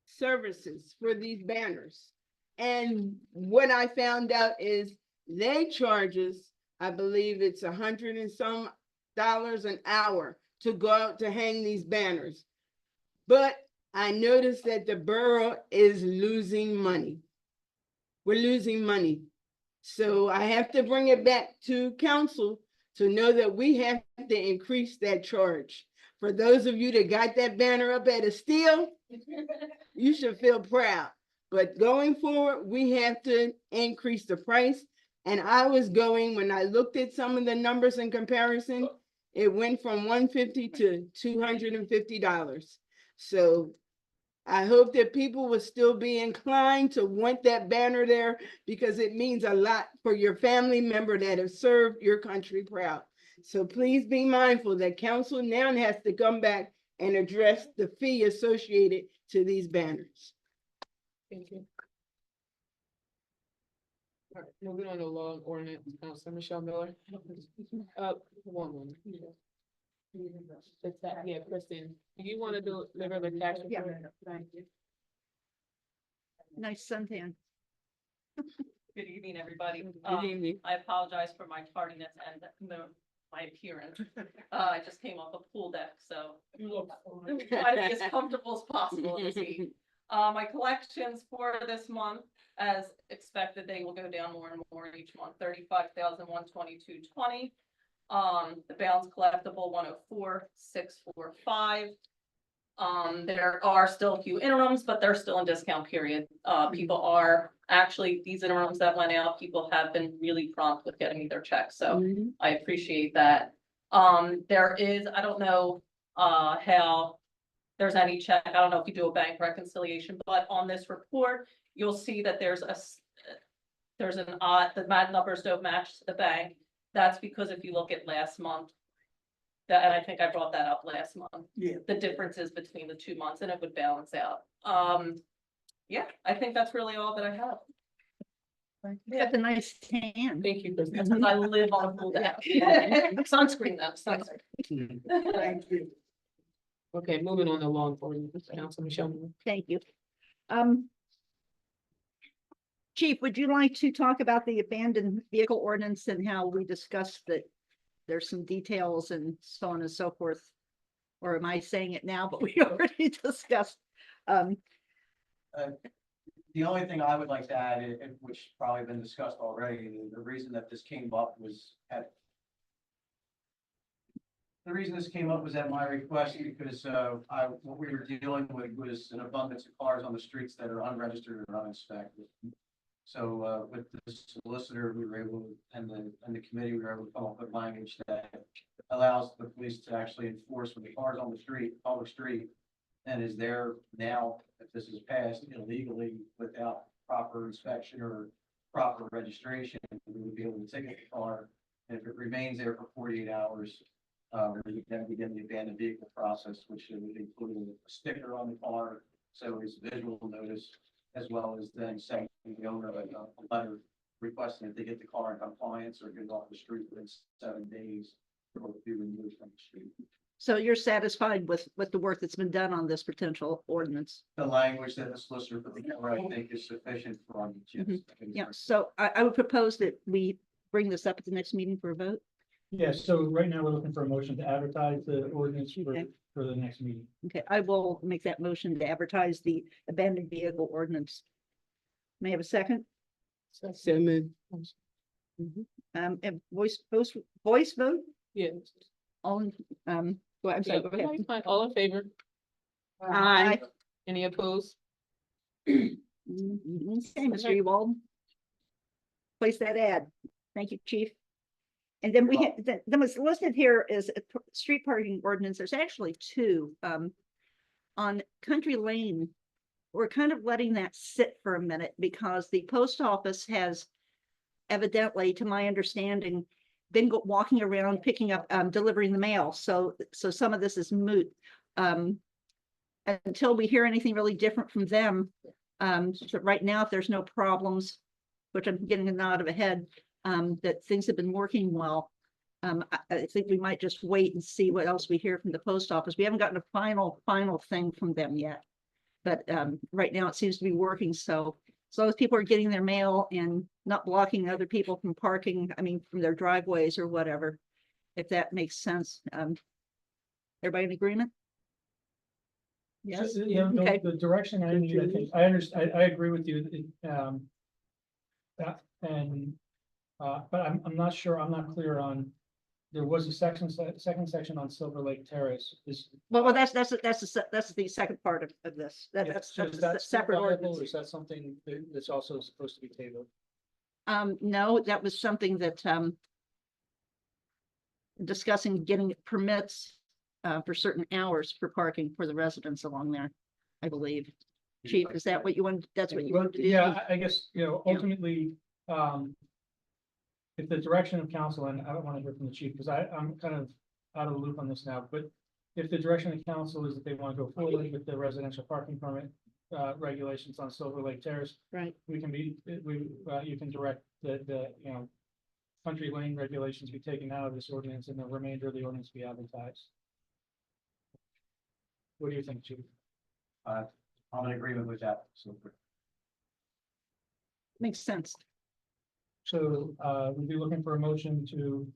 services for these banners. And what I found out is they charge us, I believe it's $100 and some an hour to go out to hang these banners. But I noticed that the borough is losing money. We're losing money. So I have to bring it back to council to know that we have to increase that charge. For those of you that got that banner up at a steal, you should feel proud. But going forward, we have to increase the price. And I was going, when I looked at some of the numbers in comparison, it went from $150 to $250. So I hope that people will still be inclined to want that banner there because it means a lot for your family member that have served your country proud. So please be mindful that council now has to come back and address the fee associated to these banners. Thank you. All right, moving on to law and ordinance, Councilor Michelle Miller. One. It's that, yeah, Kristen, do you want to deliver the tax report? Thank you. Nice suntan. Good evening, everybody. Good evening. I apologize for my tardiness and my appearance. I just came off a pool deck, so try to be as comfortable as possible in this heat. My collections for this month, as expected, they will go down more and more each month. 35,122.20. The balance collectible 104,645. There are still a few interims, but they're still in discount period. People are actually, these interims that went out, people have been really prompt with getting me their checks, so I appreciate that. There is, I don't know how there's any check, I don't know if you do a bank reconciliation, but on this report, you'll see that there's an odd, the numbers don't match to the bank. That's because if you look at last month, and I think I brought that up last month. Yeah. The differences between the 2 months, and it would balance out. Yeah, I think that's really all that I have. That's a nice tan. Thank you, Kristen. That's because I live on a pool deck. Sunscreen though, sunscreen. Thank you. Okay, moving on to law enforcement, Councilor Michelle Miller. Thank you. Chief, would you like to talk about the abandoned vehicle ordinance and how we discussed that there's some details and so on and so forth? Or am I saying it now, but we already discussed? The only thing I would like to add, which probably been discussed already, the reason that this came up was at my request because what we were dealing with was an abundance of cars on the streets that are unregistered or uninspected. So with the solicitor, we were able, and the committee, we were able to come up with language that allows the police to actually enforce when the car's on the street, public street, and is there now, if this is passed illegally without proper inspection or proper registration, we would be able to ticket the car. And if it remains there for 48 hours, we can begin the abandoned vehicle process, which would include a sticker on the car, so it's visual notice, as well as then sending the owner a letter requesting that they get the car in compliance or get it off the street within 7 days or be removed from the street. So you're satisfied with the work that's been done on this potential ordinance? The language that the solicitor put together, I think, is sufficient for our needs. Yeah, so I would propose that we bring this up at the next meeting for a vote. Yes, so right now we're looking for a motion to advertise the ordinance Okay. for the next meeting. Okay, I will make that motion to advertise the abandoned vehicle ordinance. May I have a second? So moved. And voice vote? Yeah. All, well, I'm sorry, go ahead. All in favor? Aye. Any opposed? Same, Mr. Ewald. Place that ad. Thank you, Chief. And then we have, then what's listed here is a street parking ordinance. There's actually two. On Country Lane, we're kind of letting that sit for a minute because the post office has evidently, to my understanding, been walking around picking up, delivering the mail. So some of this is moot. Until we hear anything really different from them. So right now, if there's no problems, which I'm getting a nod of a head, that things have been working well. I think we might just wait and see what else we hear from the post office. We haven't gotten a final thing from them yet. But right now it seems to be working, so as long as people are getting their mail and not blocking other people from parking, I mean, from their driveways or whatever, if that makes sense. Everybody in agreement? Yes, So, yeah, okay. the direction I need, I think, I understand, I agree with you, that, and, but I'm not sure, I'm not clear on, there was a second section on Silver Lake Terrace, is. Well, that's the second part of this. That's So is a that still separate viable, ordinance. or is that something that's also supposed to be tabled? No, that was something that, discussing getting permits, for certain hours for parking for the residents along there, I believe. Chief, is that what you want, that's what you want to do? Yeah, I guess, ultimately, if the direction of council, and I don't want to hear from the chief, because I'm kind of out of the loop on this now, but if the direction of council is that they want to go forward with the residential parking permit regulations on Silver Lake Terrace, right, you can direct the country lane regulations be taken out of this ordinance and the remainder of the ordinance be advertised. What do you think, Chief? I'm in agreement with that, so. Makes sense. So we'd be looking for a motion to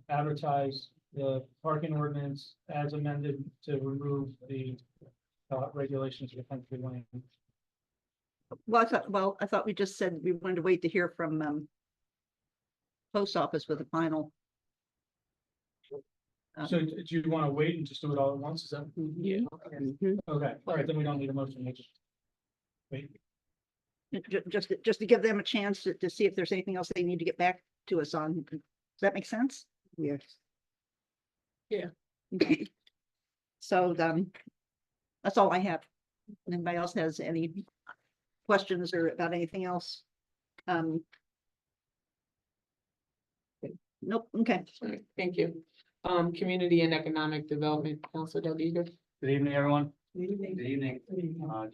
advertise the parking ordinance as amended to remove the regulations for country lane. Well, I thought we just said we wanted to wait to hear from post office with a final. So do you want to wait and just do it all at once? Is that? Yeah. Okay, all right, then we don't need a motion. We'll just wait. Just to give them a chance to see if there's anything else they need to get back to us on. Does that make sense? Yes. Yeah. Okay. So, that's all I have. Anybody else has any questions or about anything else? Nope, okay. All right, thank you. Community and Economic Development, Council Del Eager. Good evening, everyone. Good evening. Good evening.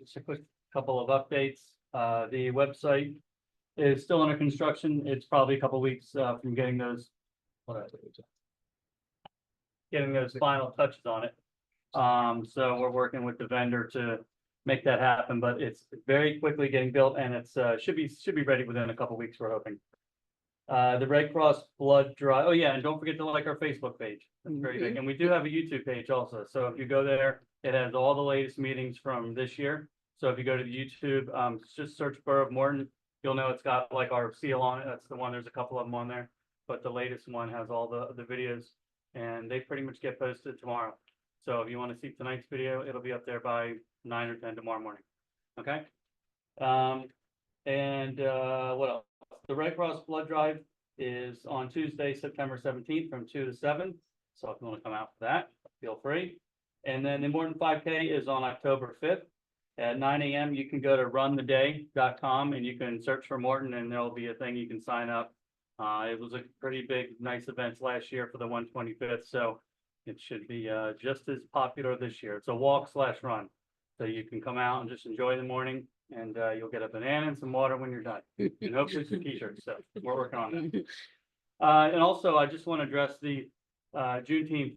Just a quick couple of updates. The website is still under construction. It's probably a couple weeks from getting those. Getting those final touches on it. So we're working with the vendor to make that happen, but it's very quickly getting built and it's should be ready within a couple weeks, we're hoping. The Red Cross Blood Drive. Oh yeah, and don't forget to like our Facebook page. That's very big. And we do have a YouTube page also. So if you go there, it has all the latest meetings from this year. So if you go to the YouTube, just search Borough of Morton, you'll know it's got like our seal on it. That's the one. There's a couple of them on there, but the latest one has all the videos, and they pretty much get posted tomorrow. So if you want to see tonight's video, it'll be up there by 9 or 10 tomorrow morning. Okay. What else? The Red Cross Blood Drive is on Tuesday, September 17th from 2 to 7. So if you want to come out for that, feel free. And then the Morton 5K is on October 5th at 9 a.m. You can go to runtheday.com and you can search for Morton and there'll be a thing you can sign up. It was a pretty big, nice event last year for the 125th. So it should be just as popular this year. It's a walk/run. So you can come out and just enjoy the morning. And you'll get a banana and some water when you're done. And hopefully some t-shirts, so we're working on that. And also, I just want to address the Juneteenth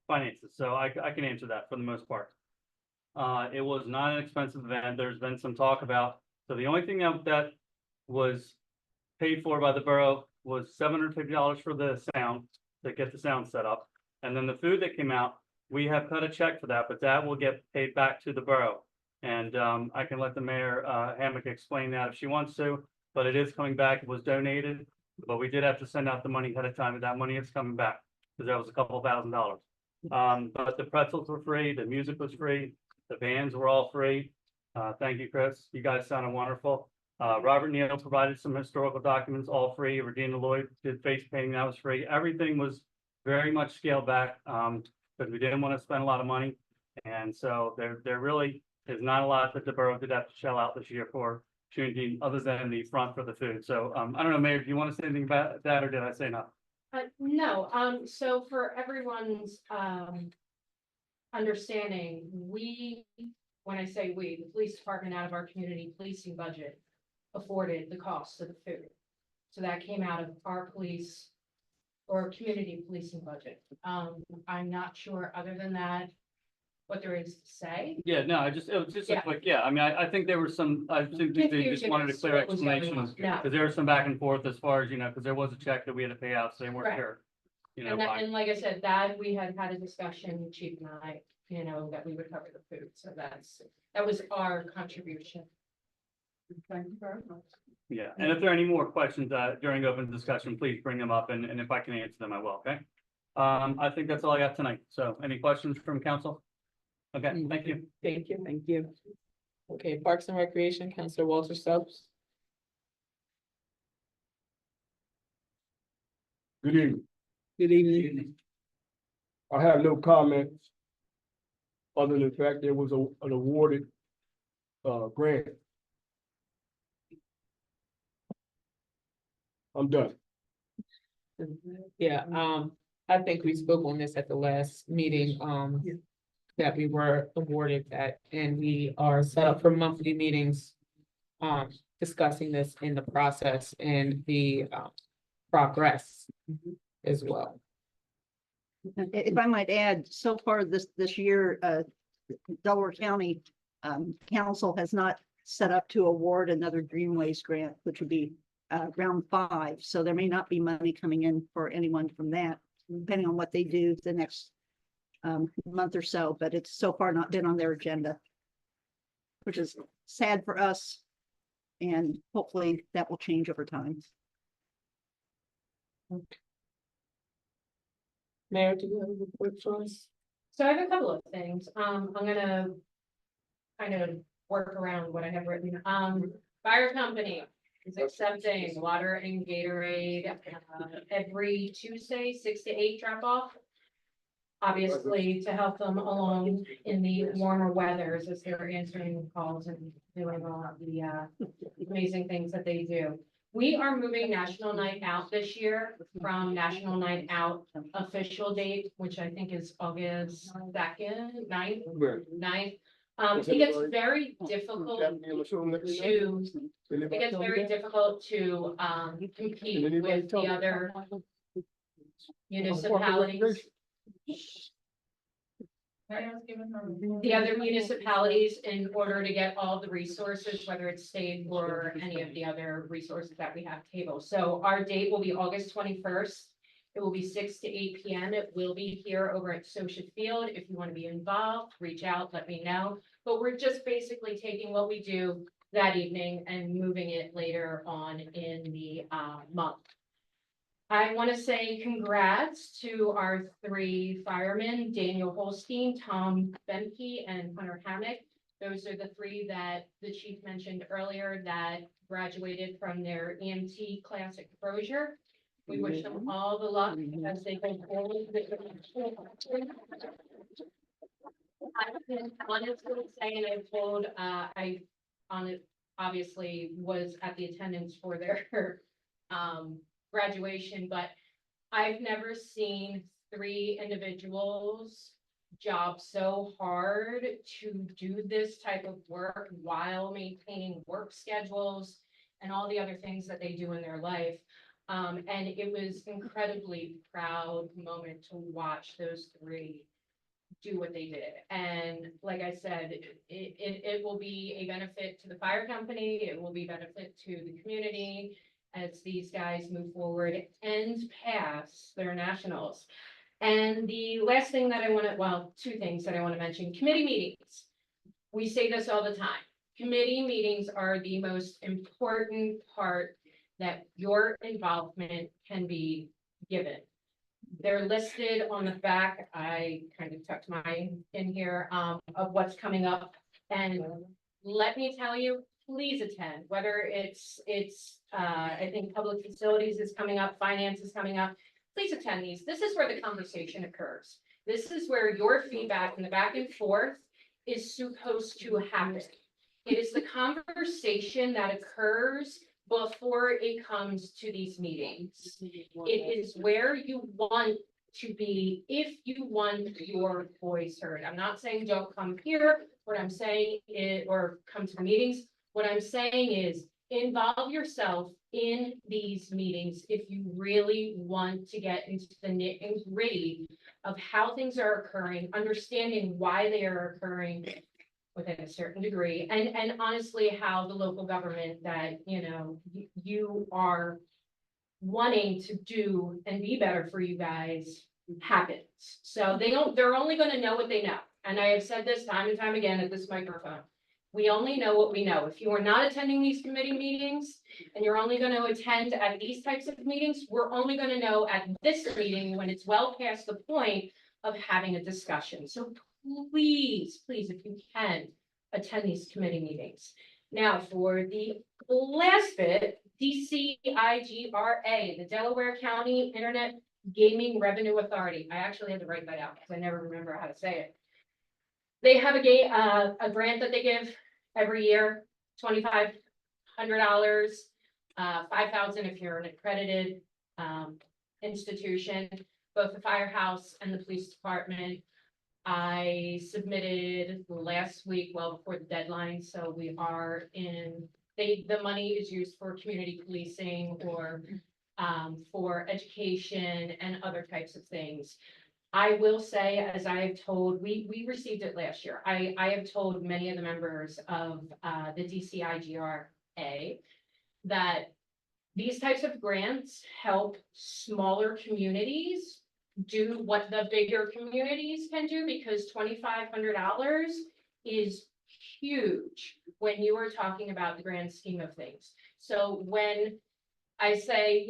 finances. So I can answer that for the most part. It was not an expensive event. There's been some talk about, so the only thing that was paid for by the borough was $750 for the sound, to get the sound set up. And then the food that came out, we have cut a check for that, but that will get paid back to the borough. And I can let the mayor Hammock explain that if she wants to, but it is coming back. It was donated, but we did have to send out the money ahead of time, and that money is coming back because that was a couple $1,000s. But the pretzels were free, the music was free, the bands were all free. Thank you, Chris. You guys sounded wonderful. Robert Neal provided some historical documents, all free. Regina Lloyd did face painting, that was free. Everything was very much scaled back because we didn't want to spend a lot of money, and so there really is not a lot that the borough did have to shell out this year for Juneteenth, other than the front for the food. So I don't know, Mayor, do you want to say anything about that, or did I say enough? No, so for everyone's understanding, when I say we, the police department out of our community policing budget afforded the cost of the food. So that came out of our police or community policing budget. I'm not sure, other than that, what there is to say. Yeah, no, it was just a Yeah. quick, yeah, I mean, I think there was some, I think they just Confusion wanted a as to clear what was going explanation. on. No. Because there was some back and forth as far as, because there was a check that we had to pay out, so they weren't Right. sure. And that, and like I said, that we had had a discussion, Chief and I, that we would cover the food, so that was our contribution. Thank you very much. Yeah, and if there are any more questions, during open discussion, please bring them up, and if I can answer them, I will, okay? I think that's all I got tonight, so any questions from council? Okay, thank you. Thank you. Thank you. Okay, Parks and Recreation, Counselor Walter Stubbs. Good evening. Good evening. I have no comments. Other than the fact there was an awarded grant. I'm done. Yeah, I think we spoke on this at the last meeting, that we were awarded that, and we are set up for monthly meetings. Discussing this in the process and the progress as well. If I might add, so far this year, Delaware County Council has not set up to award another Greenways grant, which would be round 5. So there may not be money coming in for anyone from that, depending on what they do the next month or so, but it's so far not been on their agenda, which is sad for us. And hopefully that will change over time. Mayor, do you have a report for us? So I have a couple of things. I'm gonna kind of work around what I have written. Fire company is accepting water and Gatorade every Tuesday, 6 to 8 drop off. Obviously, to help them along in the warmer weathers as they're answering calls and doing all of the amazing things that they do. We are moving National Night Out this year from National Night Out official date, which I think is August 2nd, 9th. It gets very difficult to compete with the other municipalities. The other municipalities in order to get all the resources, whether it's state or any of the other resources that we have tabled. So our date will be August 21st. It will be 6 to 8 p.m. It will be here over at Socia Field. If you want to be involved, reach out, let me know. But we're just basically taking what we do that evening and moving it later on in the month. I want to say congrats to our 3 firemen, Daniel Holstein, Tom Benke, and Hunter Hammock. Those are the 3 that the chief mentioned earlier that graduated from their EMT class at Crozier. We wish them all the luck as they go forward. I wanted to say, and I told, obviously was at the attendance for their graduation, but I've never seen 3 individuals job so hard to do this type of work while maintaining work schedules and all the other things that they do in their life. And it was incredibly proud moment to watch those 3 do what they did. And like I said, it will be a benefit to the fire company. It will be benefit to the community as these guys move forward and pass their nationals. And the last thing that I want to, well, 2 things that I want to mention, committee meetings. We say this all the time. Committee meetings are the most important part that your involvement can be given. They're listed on the back. I kind of tucked mine in here of what's coming up. And let me tell you, please attend, whether it's I think public facilities is coming up, finance is coming up. Please attend these. This is where the conversation occurs. This is where your feedback and the back and forth is supposed to happen. It is the conversation that occurs before it comes to these meetings. It is where you want to be if you want your voice heard. I'm not saying don't come here. What I'm saying is, or come to the meetings. What I'm saying is, involve yourself in these meetings if you really want to get into the nit and gritty of how things are occurring, understanding why they are occurring within a certain degree, and honestly, how the local government that, you are wanting to do and be better for you guys happens. So they're only gonna know what they know. And I have said this time and time again at this microphone. We only know what we know. If you are not attending these committee meetings and you're only gonna attend at these types of meetings, we're only gonna know at this meeting when it's well past the point of having a discussion. So please, if you can, attend these committee meetings. Now, for the last bit, DCIGRA, the Delaware County Internet Gaming Revenue Authority. I actually had to write that out because I never remember how to say it. They have a grant that they give every year, $2,500, $5,000 if you're an accredited institution. Both the firehouse and the police department. I submitted last week, well before the deadline, so we are in. The money is used for community policing or for education and other types of things. I will say, as I have told, we received it last year. I have told many of the members of the DCIGRA that these types of grants help smaller communities do what the bigger communities can do, because $2,500 is huge when you are talking about the grand scheme of things. So when I say,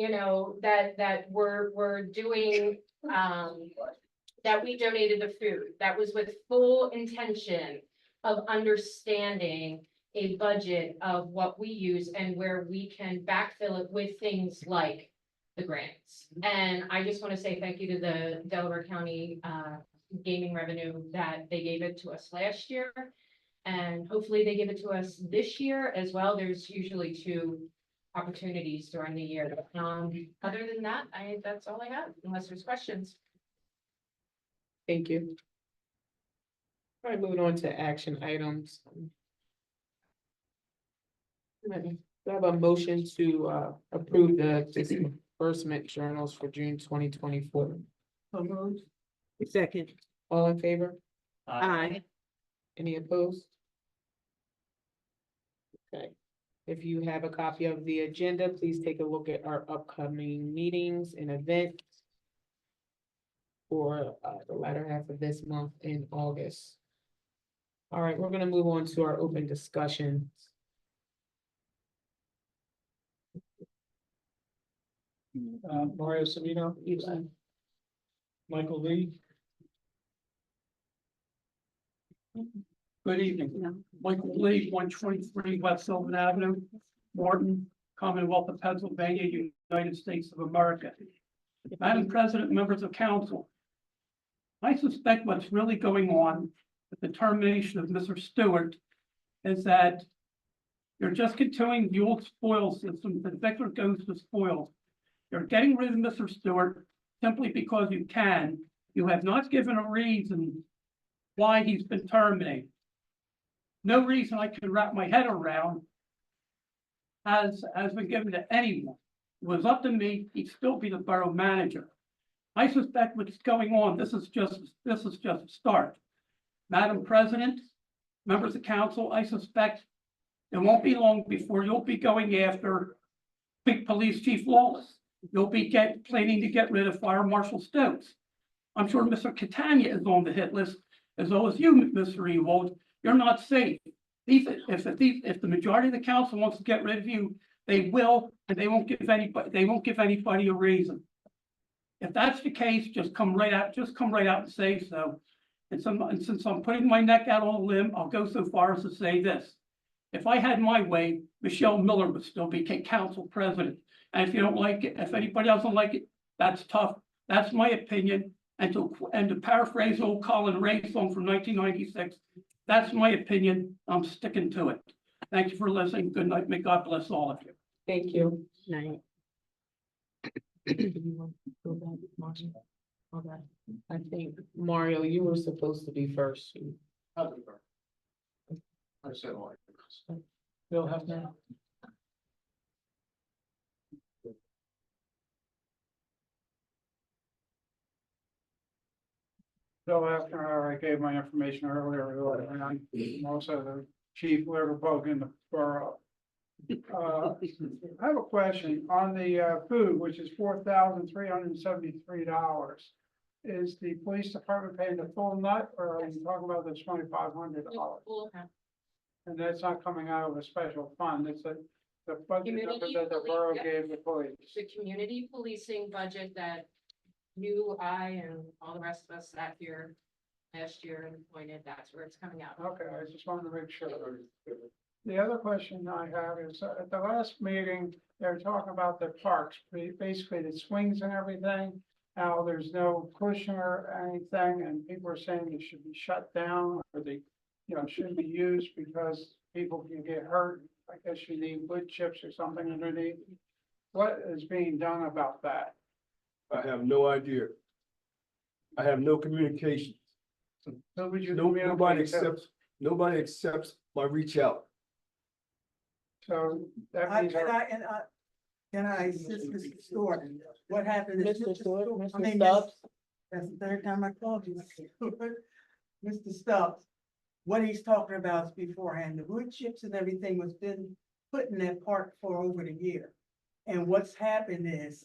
that we're doing, that we donated the food, that was with full intention of understanding a budget of what we use and where we can backfill it with things like the grants. And I just want to say thank you to the Delaware County gaming revenue that they gave it to us last year. And hopefully they give it to us this year as well. There's usually 2 opportunities during the year. Other than that, that's all I have, unless there's questions. Thank you. All right, moving on to action items. Do I have a motion to approve the disbursement journals for June 2024? Second. All in favor? Aye. Any opposed? Okay. If you have a copy of the agenda, please take a look at our upcoming meetings and events for the latter half of this month in August. All right, we're gonna move on to our open discussions. Mario Savino, Michael Lee. Good evening. Michael Lee, 123 West Sylvan Avenue, Morton, Commonwealth of Pennsylvania, United States of America. Madam President, members of council, I suspect what's really going on with the termination of Mr. Stewart is that you're just continuing the old spoil system. The victor goes to spoil. You're getting rid of Mr. Stewart simply because you can. You have not given a reason why he's been terminated. No reason I can wrap my head around has been given to anyone. If it was up to me, he'd still be the borough manager. I suspect what's going on, this is just a start. Madam President, members of council, I suspect it won't be long before you'll be going after big police chief Lawless. You'll be planning to get rid of Fire Marshal Stokes. I'm sure Mr. Catania is on the hit list, as well as you, Mr. Ewald. You're not safe. If the majority of the council wants to get rid of you, they will, and they won't give anybody a reason. If that's the case, just come right out and say so. And since I'm putting my neck out on a limb, I'll go so far as to say this. If I had my way, Michelle Miller would still be council president. And if you don't like it, if anybody else don't like it, that's tough. That's my opinion. And to paraphrase old Colin Ray song from 1996, that's my opinion. I'm sticking to it. Thank you for listening. Good night. May God bless all of you. Thank you. Night. I think, Mario, you were supposed to be first. I'll be first. I said all right. Bill Hefner. Bill after I gave my information earlier, and I'm also the chief litter bug in the borough. I have a question on the food, which is $4,373. Is the police department paying the full nut, or are you talking about the $2,500? And that's not coming out of a special fund, it's the budget number Community that the borough police- gave the police. The community policing budget that you, I, and all the rest of us sat here last year and pointed, that's where it's coming out. Okay, I just wanted to make sure. The other question I have is, at the last meeting, they were talking about the parks, basically the swings and everything. How there's no cushion or anything, and people are saying it should be shut down, or they, shouldn't be used because people can get hurt. I guess you need wood chips or something underneath. What is being done about that? I have no idea. I have no communication. So would you? Nobody accepts my reach out. So that means. Can I assist Mr. Stewart? What happened is. Mr. Stewart, I mean, Mr. Stubbs. That's the third time I called you. Mr. Stubbs, what he's talking about is beforehand, the wood chips and everything was been put in that park for over a year. And what's happened is,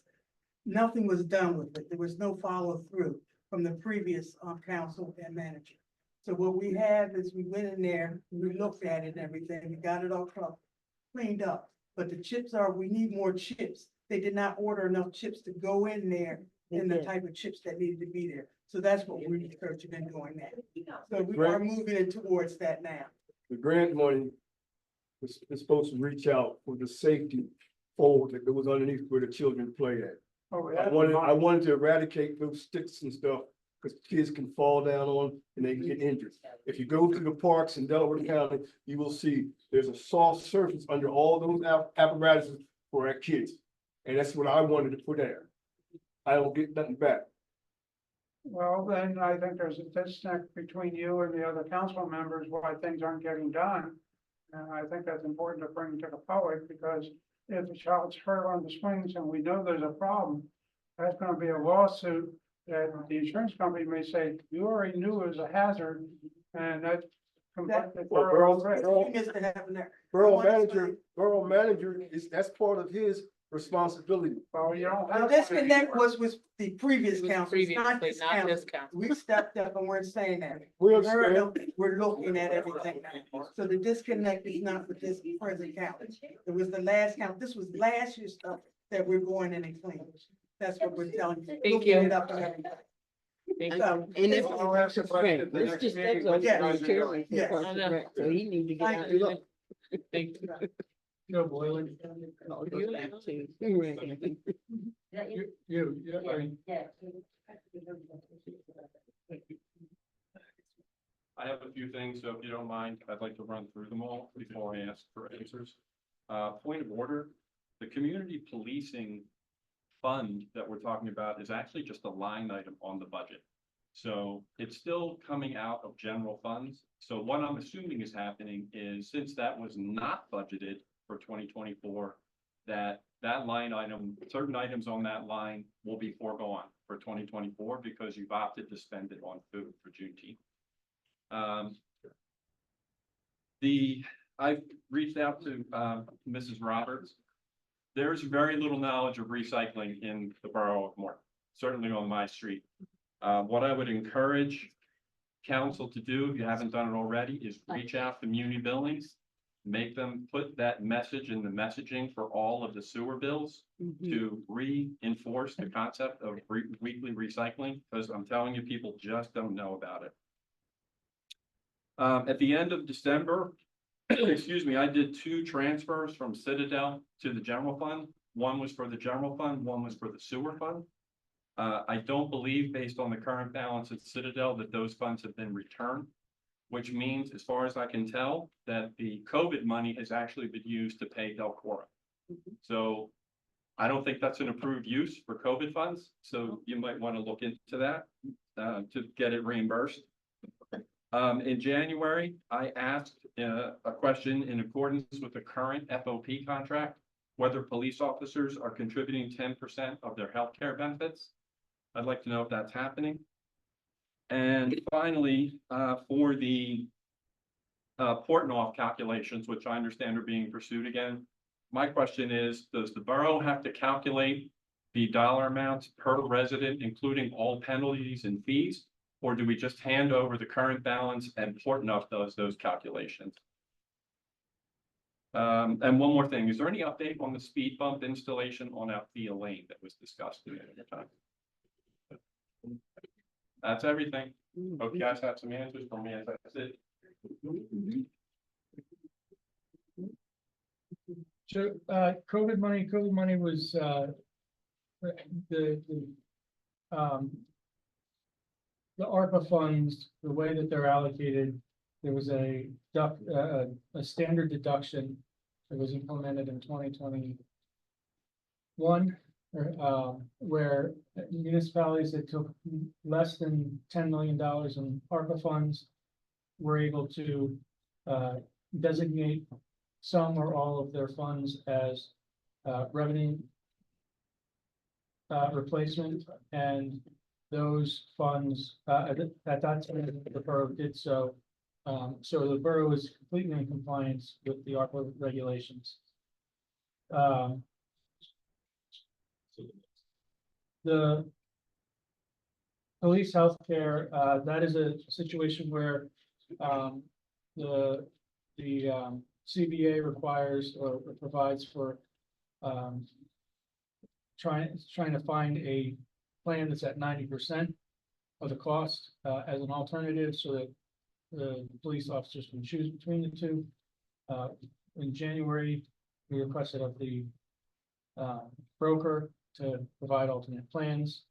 nothing was done with it. There was no follow through from the previous council and manager. So what we have is we went in there, we looked at it and everything, we got it all cleaned up. But the chips we need more chips. They did not order enough chips to go in there and the type of chips that needed to be there. So that's what we're researching and doing now. So we are moving it towards that now. The grant money is supposed to reach out for the safety fold that was underneath where the children play at. Oh, I wanted to eradicate those sticks and stuff, because kids can fall down on and they can get injured. If you go to the parks in Delaware County, you will see there's a soft surface under all those apparatuses for our kids. And that's what I wanted to put there. I don't get nothing back. Well, then I think there's a disconnect between you and the other council members why things aren't getting done. And I think that's important to bring to the public, because if a child's hurt on the swings and we know there's a problem, that's gonna be a lawsuit that the insurance company may say, you already knew it was a hazard, and that. Borough manager that's part of his responsibility. Well, you don't The have. disconnect was with the previous council, not Previously, this not this council. council. We stepped up and we're saying that. We We're understand. looking at everything now. So the disconnect is not with this present council. It was the last council. This was last year's stuff that we're going in and cleaning. That's what we're telling you. Thank Looking you. it up and everything. So, And if, I'll ask the question at the Mr. next Stubbs meeting. was Yes. the chairman for Yes. Parks and Rec, so he need to get Thank out you. and look. Thank you. No boiling. Oh, you have to. Right. I mean, I have a few things, so if you don't mind, I'd like to run through them all before I ask for answers. Point of order, the community policing fund that we're talking about is actually just a line item on the budget. So it's still coming out of general funds. So what I'm assuming is happening is, since that was not budgeted for 2024, that line item, certain items on that line will be foregone for 2024 because you've opted to spend it on food for Juneteenth. I've reached out to Mrs. Roberts. There's very little knowledge of recycling in the borough of Morton, certainly on my street. What I would encourage council to do, if you haven't done it already, is reach out to Muni Buildings, make them put that message in the messaging for all of the sewer bills to reinforce the concept of weekly recycling, because I'm telling you, people just don't know about it. At the end of December, excuse me, I did 2 transfers from Citadel to the general fund. One was for the general fund, one was for the sewer fund. I don't believe, based on the current balance at Citadel, that those funds have been returned, which means, as far as I can tell, that the COVID money has actually been used to pay Delcora. So I don't think that's an approved use for COVID funds. So you might want to look into that to get it reimbursed. In January, I asked a question in accordance with the current FOP contract, whether police officers are contributing 10% of their health care benefits. I'd like to know if that's happening. And finally, for the Portnoy calculations, which I understand are being pursued again. My question is, does the borough have to calculate the dollar amounts per resident, including all penalties and fees? Or do we just hand over the current balance and Portnoy does those calculations? And one more thing, is there any update on the speed bump installation on Althea Lane that was discussed at the time? That's everything. Hope you guys have some answers for me as I said. So, COVID money was, the ARPA funds, the way that they're allocated, there was a standard deduction that was implemented in 2021, where municipalities that took less than $10 million in ARPA funds were able to designate some or all of their funds as revenue replacement, and those funds at that time the borough did so. So the borough is completely in compliance with the ARPA regulations. The police healthcare, that is a situation where the CBA requires or provides for trying to find a plan that's at 90% of the cost as an alternative, so that the police officers can choose between the two. In January, we requested of the broker to provide alternate plans.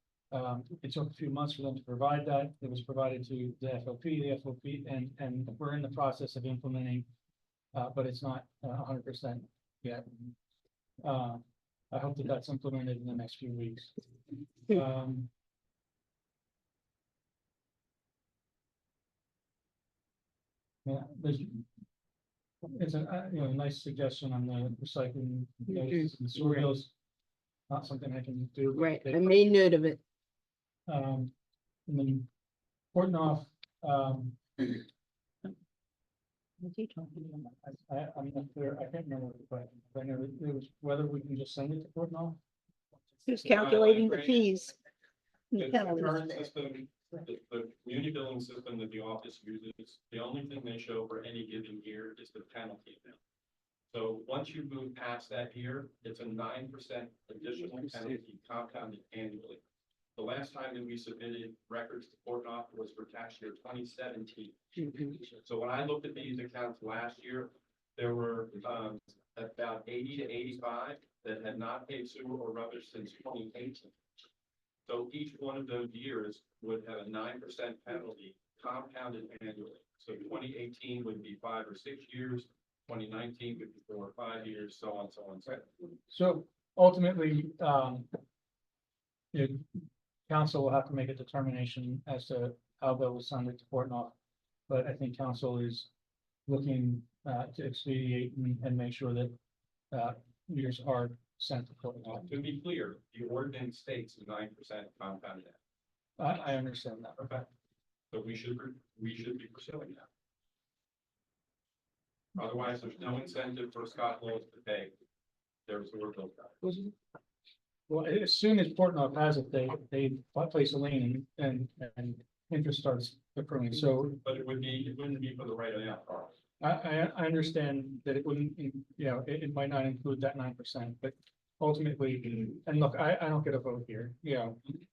It took a few months for them to provide that. It was provided to the FOP, and we're in the process of implementing, but it's not 100% yet. I hope that that's implemented in the next few weeks. Yeah, it's a nice suggestion on the recycling notices and sewer bills. Not something I can do. Right, I made note of it. And then Portnoy, What's he talking about? I'm not clear, I can't remember what the question, I know it was whether we can just send it to Portnoy. Who's calculating the fees? The The penalties. current system, the community billing system that the office uses, the only thing they show for any given year is the penalty amount. So once you move past that year, it's a 9% additional penalty compounded annually. The last time that we submitted records to Portnoy was for tax year 2017. So when I looked at these accounts last year, there were about 80 to 85 that had not paid sewer or rubbish since 2018. So each one of those years would have a 9% penalty compounded annually. So 2018 would be 5 or 6 years, 2019 would be 4 or 5 years, so on, so on, so on. So ultimately, council will have to make a determination as to how that was sent to Portnoy. But I think council is looking to expedite and make sure that meters are sent to Portnoy. To be clear, the ordinance states 9% compounded. I understand that. Okay. So we should be pursuing that. Otherwise, there's no incentive for Scott Laws to pay their sewer bill. Well, as soon as Portnoy has it, they place a lien and interest starts accruing. So, But it wouldn't be for the right amount. I understand that it wouldn't, it might not include that 9%, but ultimately, and look, I don't get a vote here,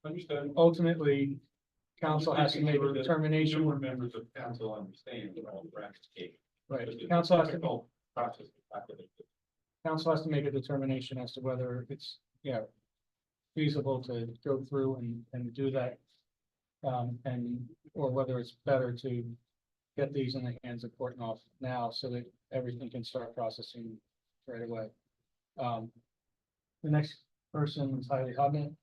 Understood. ultimately, council has to make a determination. Newer members of council understand what all the brackets take. Right, It's a council has to, difficult process to calculate. council has to make a determination as to whether it's, feasible to go through and do that. Or whether it's better to get these in the hands of Portnoy now so that everything can start processing right away. The next person is Heidi Hudman.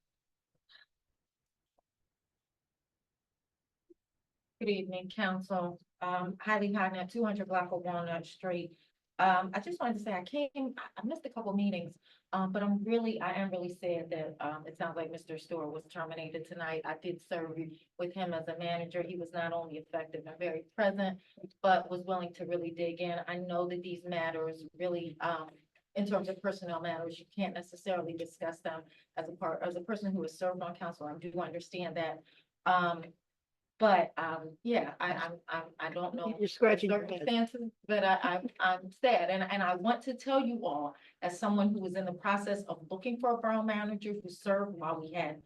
Good evening, council. Heidi Hodnett, 200 block of Walnut Street. I just wanted to say, I missed a couple meetings, but I am really sad that, it sounds like Mr. Stewart was terminated tonight. I did serve with him as a manager. He was not only effective and very present, but was willing to really dig in. I know that these matters really, in terms of personnel matters, you can't necessarily discuss them as a person who has served on council. I do understand that. But, yeah, I don't know. You're scratching the your head. circumstances, but I'm sad, and I want to tell you all, as someone who was in the process of looking for a borough manager who served while we had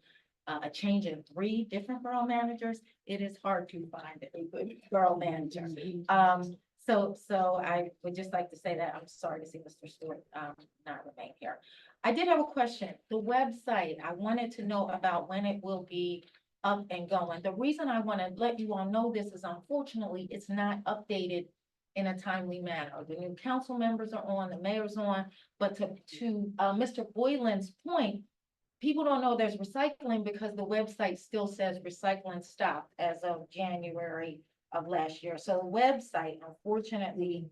a change in 3 different borough managers, it is hard to find a good borough manager. So I would just like to say that I'm sorry to see Mr. Stewart, not remain here. I did have a question. The website, I wanted to know about when it will be up and going. The reason I want to let you all know this is unfortunately, it's not updated in a timely manner. The new council members are on, the mayor's on, but to Mr. Boylan's point, people don't know there's recycling because the website still says recycling stopped as of January of last year. So the website unfortunately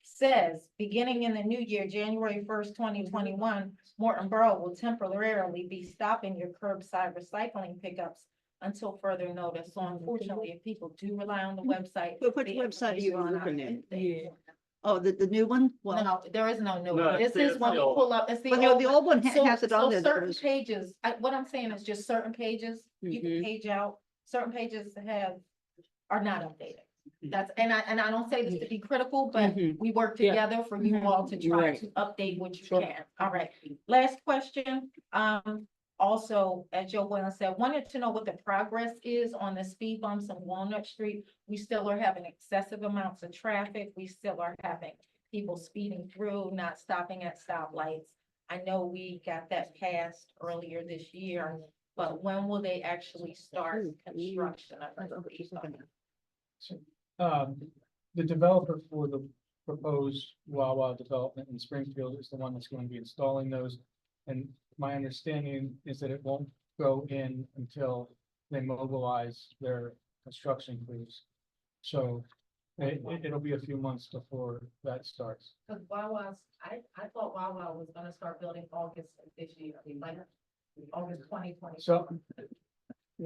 says, beginning in the new year, January 1st, 2021, Morton Borough will temporarily be stopping your curbside recycling pickups until further notice. So unfortunately, if people do rely on the website. But which website are you on? Oh, the new one? Well, No, there is no new No, one. This it's is when we the old pull up, it's the well, the old. old one So- has it on so there. that certain was- pages, what I'm saying is just certain pages, you can page out, certain pages are not updated. That's, and I don't say this to be critical, but we work together for you all to try to update what you can. All right. Last question. Also, as Joe Boylan said, wanted to know what the progress is on the speed bumps on Walnut Street. We still are having excessive amounts of traffic. We still are having people speeding through, not stopping at stoplights. I know we got that passed earlier this year, but when will they actually start construction of the speed bump? So, the developer for the proposed Wawa development in Springfield is the one that's going to be installing those. And my understanding is that it won't go in until they mobilize their construction crews. So it'll be a few months before that starts. Because Wawa's, I thought Wawa was gonna start building August of this year, like August 2020. So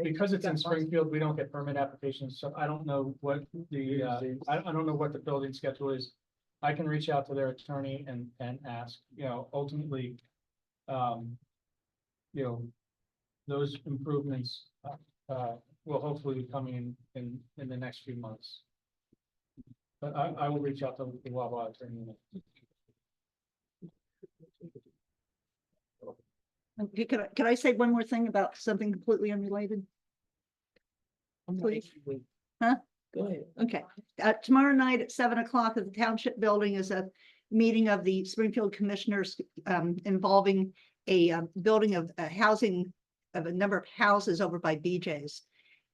because it's in Springfield, we don't get permit applications, so I don't know what the, I don't know what the building schedule is. I can reach out to their attorney and ask, ultimately, those improvements, will hopefully be coming in the next few months. But I will reach out to the Wawa attorney. Can I say one more thing about something completely unrelated? Please? Huh? Go ahead. Okay, tomorrow night at 7 o'clock at the Township Building is a meeting of the Springfield Commissioners, involving a building of housing of a number of houses over by BJ's.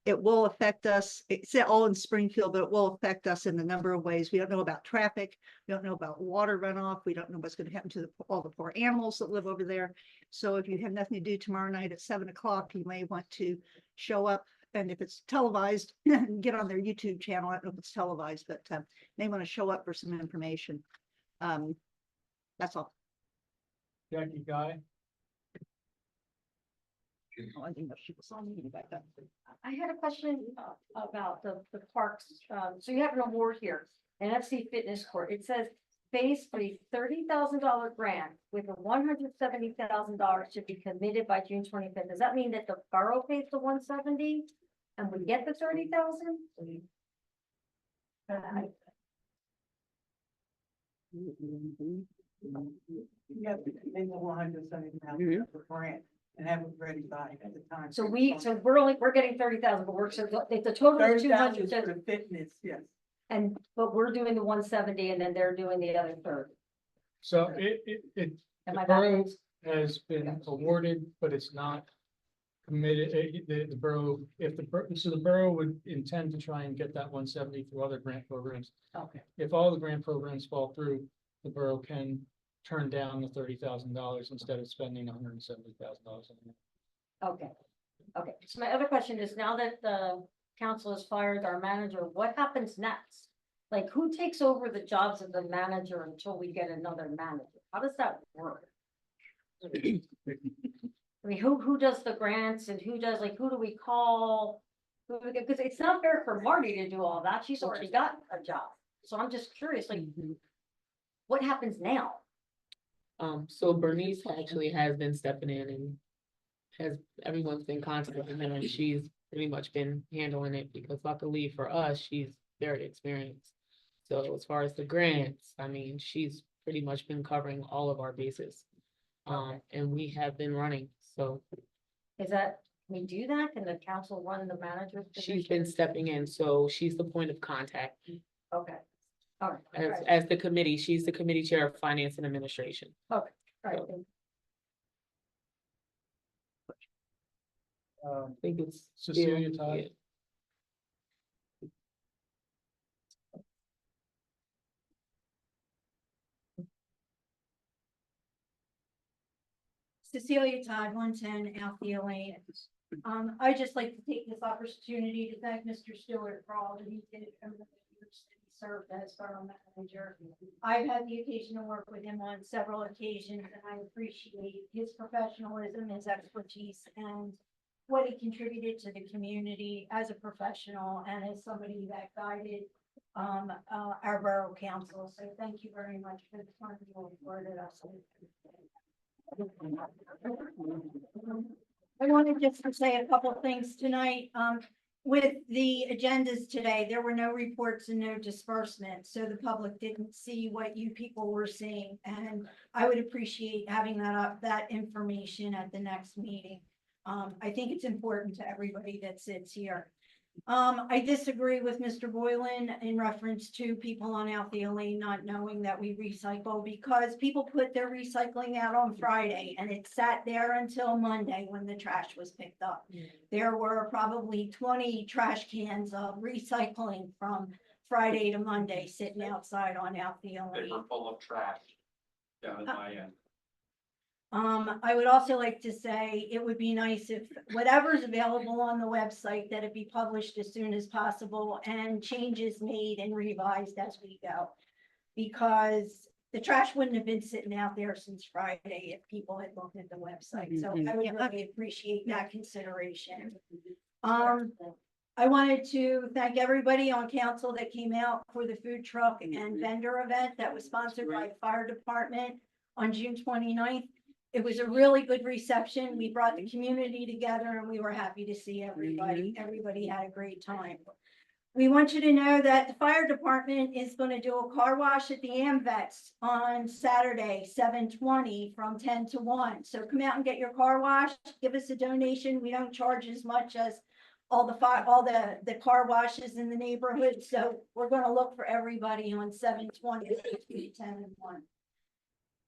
It will affect us, it's all in Springfield, but it will affect us in a number of ways. We don't know about traffic. We don't know about water runoff. We don't know what's going to happen to all the poor animals that live over there. So if you have nothing to do tomorrow night at 7 o'clock, you may want to show up. And if it's televised, get on their YouTube channel. I don't know if it's televised, but may want to show up for some information. That's all. Jackie Guy? Oh, I think she was on me back up. I had a question about the parks. So you have an award here, NFC Fitness Court. It says phase 3, $30,000 grant with a $170,000 to be committed by June 25th. Does that mean that the borough pays the 170 and we get the 30,000? You have to commit the $170,000 for grant and have it ready by at the time. So we're getting 30,000, but so the total is 30,000 200. for the fitness, yes. But we're doing the 170 and then they're doing the other third. So Am the I borough backwards? has been awarded, but it's not committed. The borough, so the borough would intend to try and get that 170 through other grant programs. Okay. If all the grant programs fall through, the borough can turn down the $30,000 instead of spending $170,000. Okay. Okay. So my other question is, now that the council has fired our manager, what happens next? Like, who takes over the jobs of the manager until we get another manager? How does that work? I mean, who does the grants and who does, like, who do we call? Because it's not fair for Marty to do all that. She's already got a job. So I'm just curious, like, what happens now? So Bernice actually has been stepping in and everyone's been contacting her and she's pretty much been handling it because luckily for us, she's very experienced. So as far as the grants, I mean, she's pretty much been covering all of our bases. And we have been running, so. Is that, can we do that? Can the council run the manager? She's been stepping in, so she's the point of contact. Okay. All right. As the committee, she's the committee chair of finance and administration. Okay, all right. I think it's. Cecilia Todd. Yeah. Cecilia Todd, 110 Althea Lane. I'd just like to take this opportunity to thank Mr. Stewart for all that he did over the years that he served as borough manager. I've had the occasion to work with him on several occasions, and I appreciate his professionalism, his expertise, and what he contributed to the community as a professional and as somebody that guided our borough council. So thank you very much for the time you afforded us. I wanted just to say a couple of things tonight. With the agendas today, there were no reports and no disbursements, so the public didn't see what you people were seeing. And I would appreciate having that information at the next meeting. I think it's important to everybody that sits here. I disagree with Mr. Boylan in reference to people on Althea Lane not knowing that we recycle, because people put their recycling out on Friday and it sat there until Monday when the trash was picked up. There were probably 20 trash cans of recycling from Friday to Monday sitting outside on Althea They Lane. were full of trash down at my end. I would also like to say it would be nice if whatever's available on the website, that it be published as soon as possible and changes made and revised as we go. Because the trash wouldn't have been sitting out there since Friday if people had looked at the website. So I would really appreciate that consideration. I wanted to thank everybody on council that came out for the food truck and vendor event that was sponsored by the fire department on June 29th. It was a really good reception. We brought the community together and we were happy to see everybody. Everybody had a great time. We want you to know that the fire department is going to do a car wash at the AMVets on Saturday, 7/20 from 10 to 1. So come out and get your car washed, give us a donation. We don't charge as much as all the car washes in the neighborhood. So we're going to look for everybody on 7/20, 10 and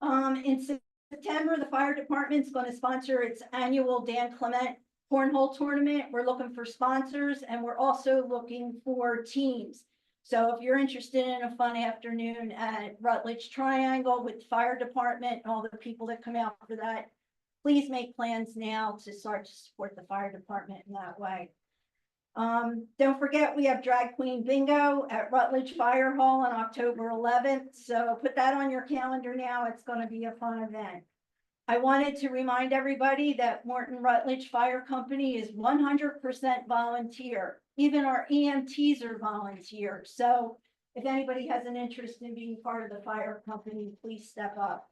1. In September, the fire department's going to sponsor its annual Dan Clement Cornhole Tournament. We're looking for sponsors and we're also looking for teams. So if you're interested in a fun afternoon at Rutledge Triangle with the fire department and all the people that come out for that, please make plans now to start to support the fire department in that way. Don't forget, we have Drag Queen Bingo at Rutledge Fire Hall on October 11th. So put that on your calendar now. It's going to be a fun event. I wanted to remind everybody that Morton Rutledge Fire Company is 100% volunteer. Even our EMTs are volunteer. So if anybody has an interest in being part of the fire company, please step up.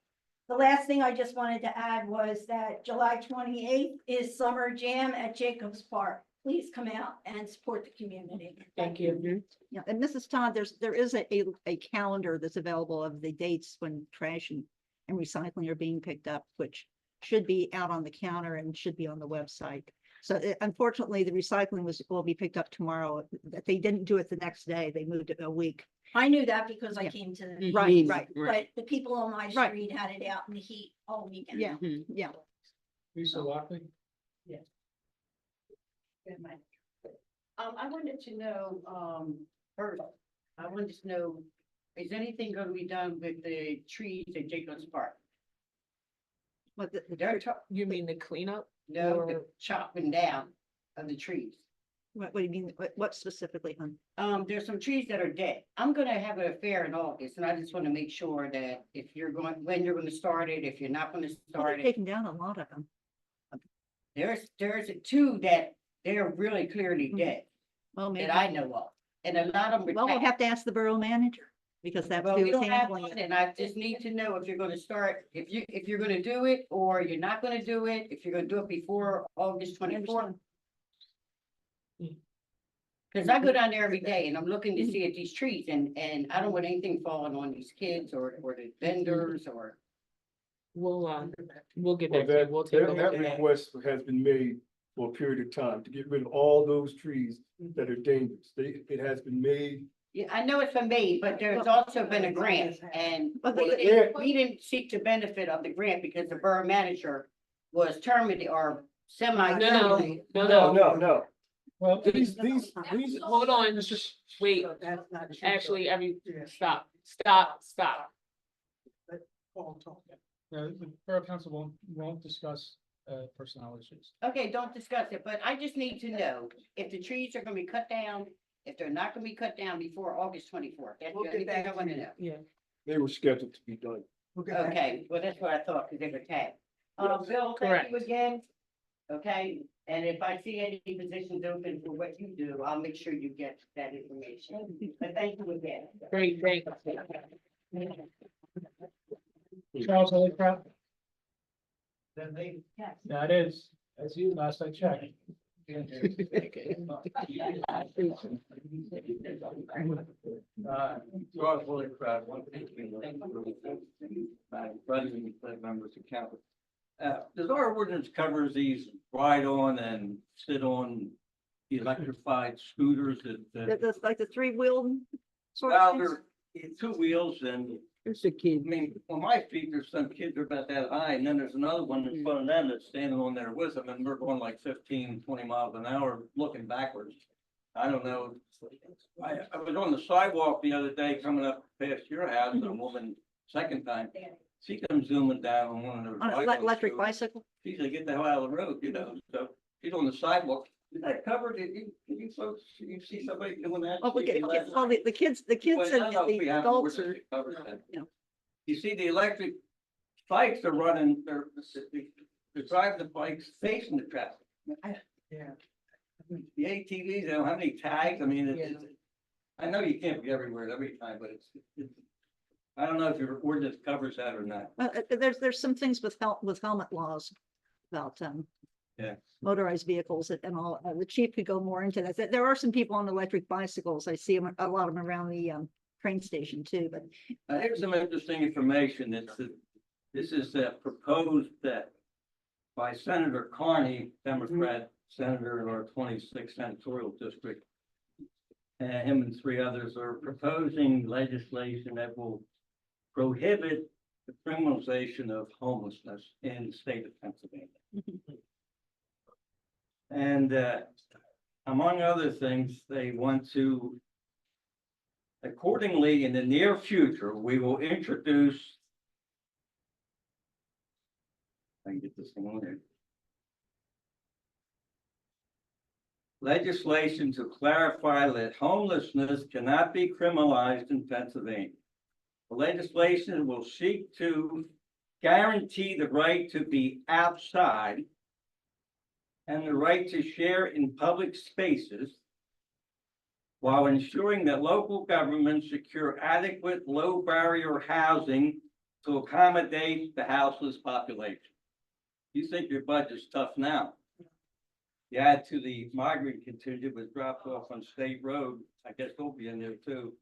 The last thing I just wanted to add was that July 28th is Summer Jam at Jacobs Park. Please come out and support the community. Thank you. Yeah, and Mrs. Todd, there is a calendar that's available of the dates when trash and recycling are being picked up, which should be out on the counter and should be on the website. So unfortunately, the recycling will be picked up tomorrow. If they didn't do it the next day, they moved it a week. I knew that because I came to the Right. but the people on my street had it out in the heat all weekend. Yeah, yeah. Lisa Lockley? Yes. Good night. I wanted to know, first, I wanted to know, is anything going to be done with the trees at Jacobs Park? What You mean the cleanup? No, the chopping down of the trees. What do you mean? What specifically, hon? There's some trees that are dead. I'm gonna have an affair in August, and I just wanna make sure that if you're going, when you're gonna start it, if you're not gonna Well, start they've it. taken down a lot of them. There's two that they're really clearly dead Well, maybe, that I know of, and a lot of them. well, we'll have to ask the borough manager, because that's Well, who we is don't have handling one, it. and I just need to know if you're gonna start, if you're gonna do it, or you're not gonna do it, if you're gonna do it before August I 24th. understand. Cause I go down there every day and I'm looking to see at these trees and I don't want anything falling on these kids or the vendors or. We'll get Well, back to you. that, We'll take a that, look that at that. request has been made for a period of time to get rid of all those trees that are dangerous. It has been made. Yeah, I know it's been made, but there's also been a grant and But we didn't seek the benefit of the grant because the borough manager was terminated or semi-terminated. No. Well, These, Hold on, wait, That's not true. actually, stop. the borough council won't discuss, personnel issues. Okay, don't discuss it, but I just need to know if the trees are gonna be cut down, if they're not gonna be cut down before August 24th. That's We'll the get only thing back I to wanna you. know. Yeah. they were scheduled to be done. Okay, well, that's what I thought, because they were tagged. Bill, thank Correct. you again. Okay, and if I see any positions open for what you do, I'll make sure you get that information. But thank you again. Great, thank Charles Holycraft? Yes. That is, that's you, last I checked. Charles Holycraft, 115 Madam President, members of council. Does our ordinance covers these ride on and sit on electrified scooters that, That's like the three-wheel sort well, of things? they're two wheels and, There's a kid. I mean, on my feet, there's some kids are about that high and then there's another one in front of them that's standing on there with them and we're going like 15, 20 miles an hour looking backwards. I don't know. I was on the sidewalk the other day coming up past your house and a woman, second time, she comes zooming down on one of those. On an bike electric scooters. bicycle? She said, get the hell out of the road, you know, so she's on the sidewalk. Is that covered? You folks, you see somebody doing that? Oh, See okay, the well, the kids Well, and no, we the have adults are, ordinance that covers that. you know. You see the electric bikes are running, they're driving the bikes facing the traffic. Yeah. The ATVs, they don't have any tags, I mean, I know you can't be everywhere at every time, but it's, I don't know if your ordinance covers that or not. There's some things with helmet laws about, Yeah. motorized vehicles and all. The chief could go more into that. There are some people on electric bicycles. I see them, a lot of them around the, train station too, but Here's some interesting information. This is proposed that by Senator Carney, Democrat senator in our 26th senatorial district. Him and three others are proposing legislation that will prohibit the criminalization of homelessness in the state of Pennsylvania. And among other things, they want to, accordingly, in the near future, we will introduce. I can get this thing on there. Legislation to clarify that homelessness cannot be criminalized in Pennsylvania. The legislation will seek to guarantee the right to be outside and the right to share in public spaces while ensuring that local governments secure adequate low barrier housing to accommodate the houseless population. You think your budget's tough now. You add to the migrant contingent was dropped off on State Road, I guess they'll be in there too.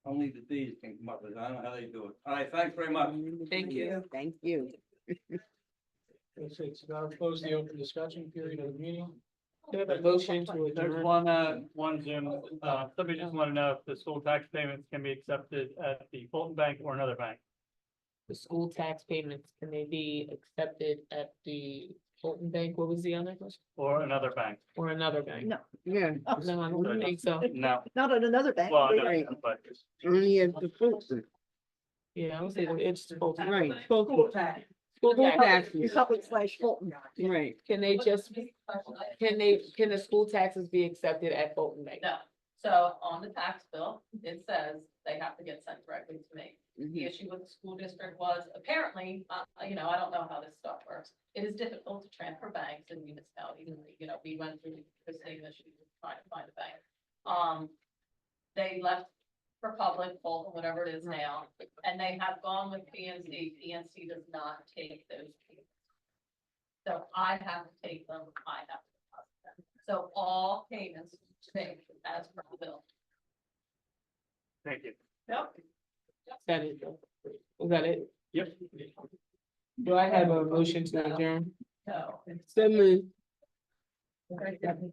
Only the D's can come up with it. I don't know how they do it. All right, thanks very much. Thank you. Thank you. So that'll close the open discussion period of the meeting. Do I have a motion to There's adjourn? one Zoom, somebody just want to know if the school tax payments can be accepted at the Fulton Bank or another bank. The school tax payments, can they be accepted at the Morton Bank? What was the other question? Or another bank. Or another bank? no, Yeah, No, I don't think so. No, not at another bank. well, Right. no, but only at the Fulton. Yeah, I would say it's both. Right, School Fulton. tax. School Yeah, taxes, Public/Fulton. Right. can they just, can the school taxes be accepted at Fulton Bank? No, so on the tax bill, it says they have to get sent directly to me. The issue with the school district was apparently, I don't know how this stuff works. It is difficult to transfer banks in municipalities, and, we went through the same issue of trying to find a bank. They left Republic, Fulton, whatever it is now, and they have gone with PNC. PNC does not take those payments. So I have to take them, I have to deposit them. So all payments stay as per the bill. Thank you. Yep. Is that it? Was that it? Yep. Do I have a motion to adjourn? No. So moved. Thank you.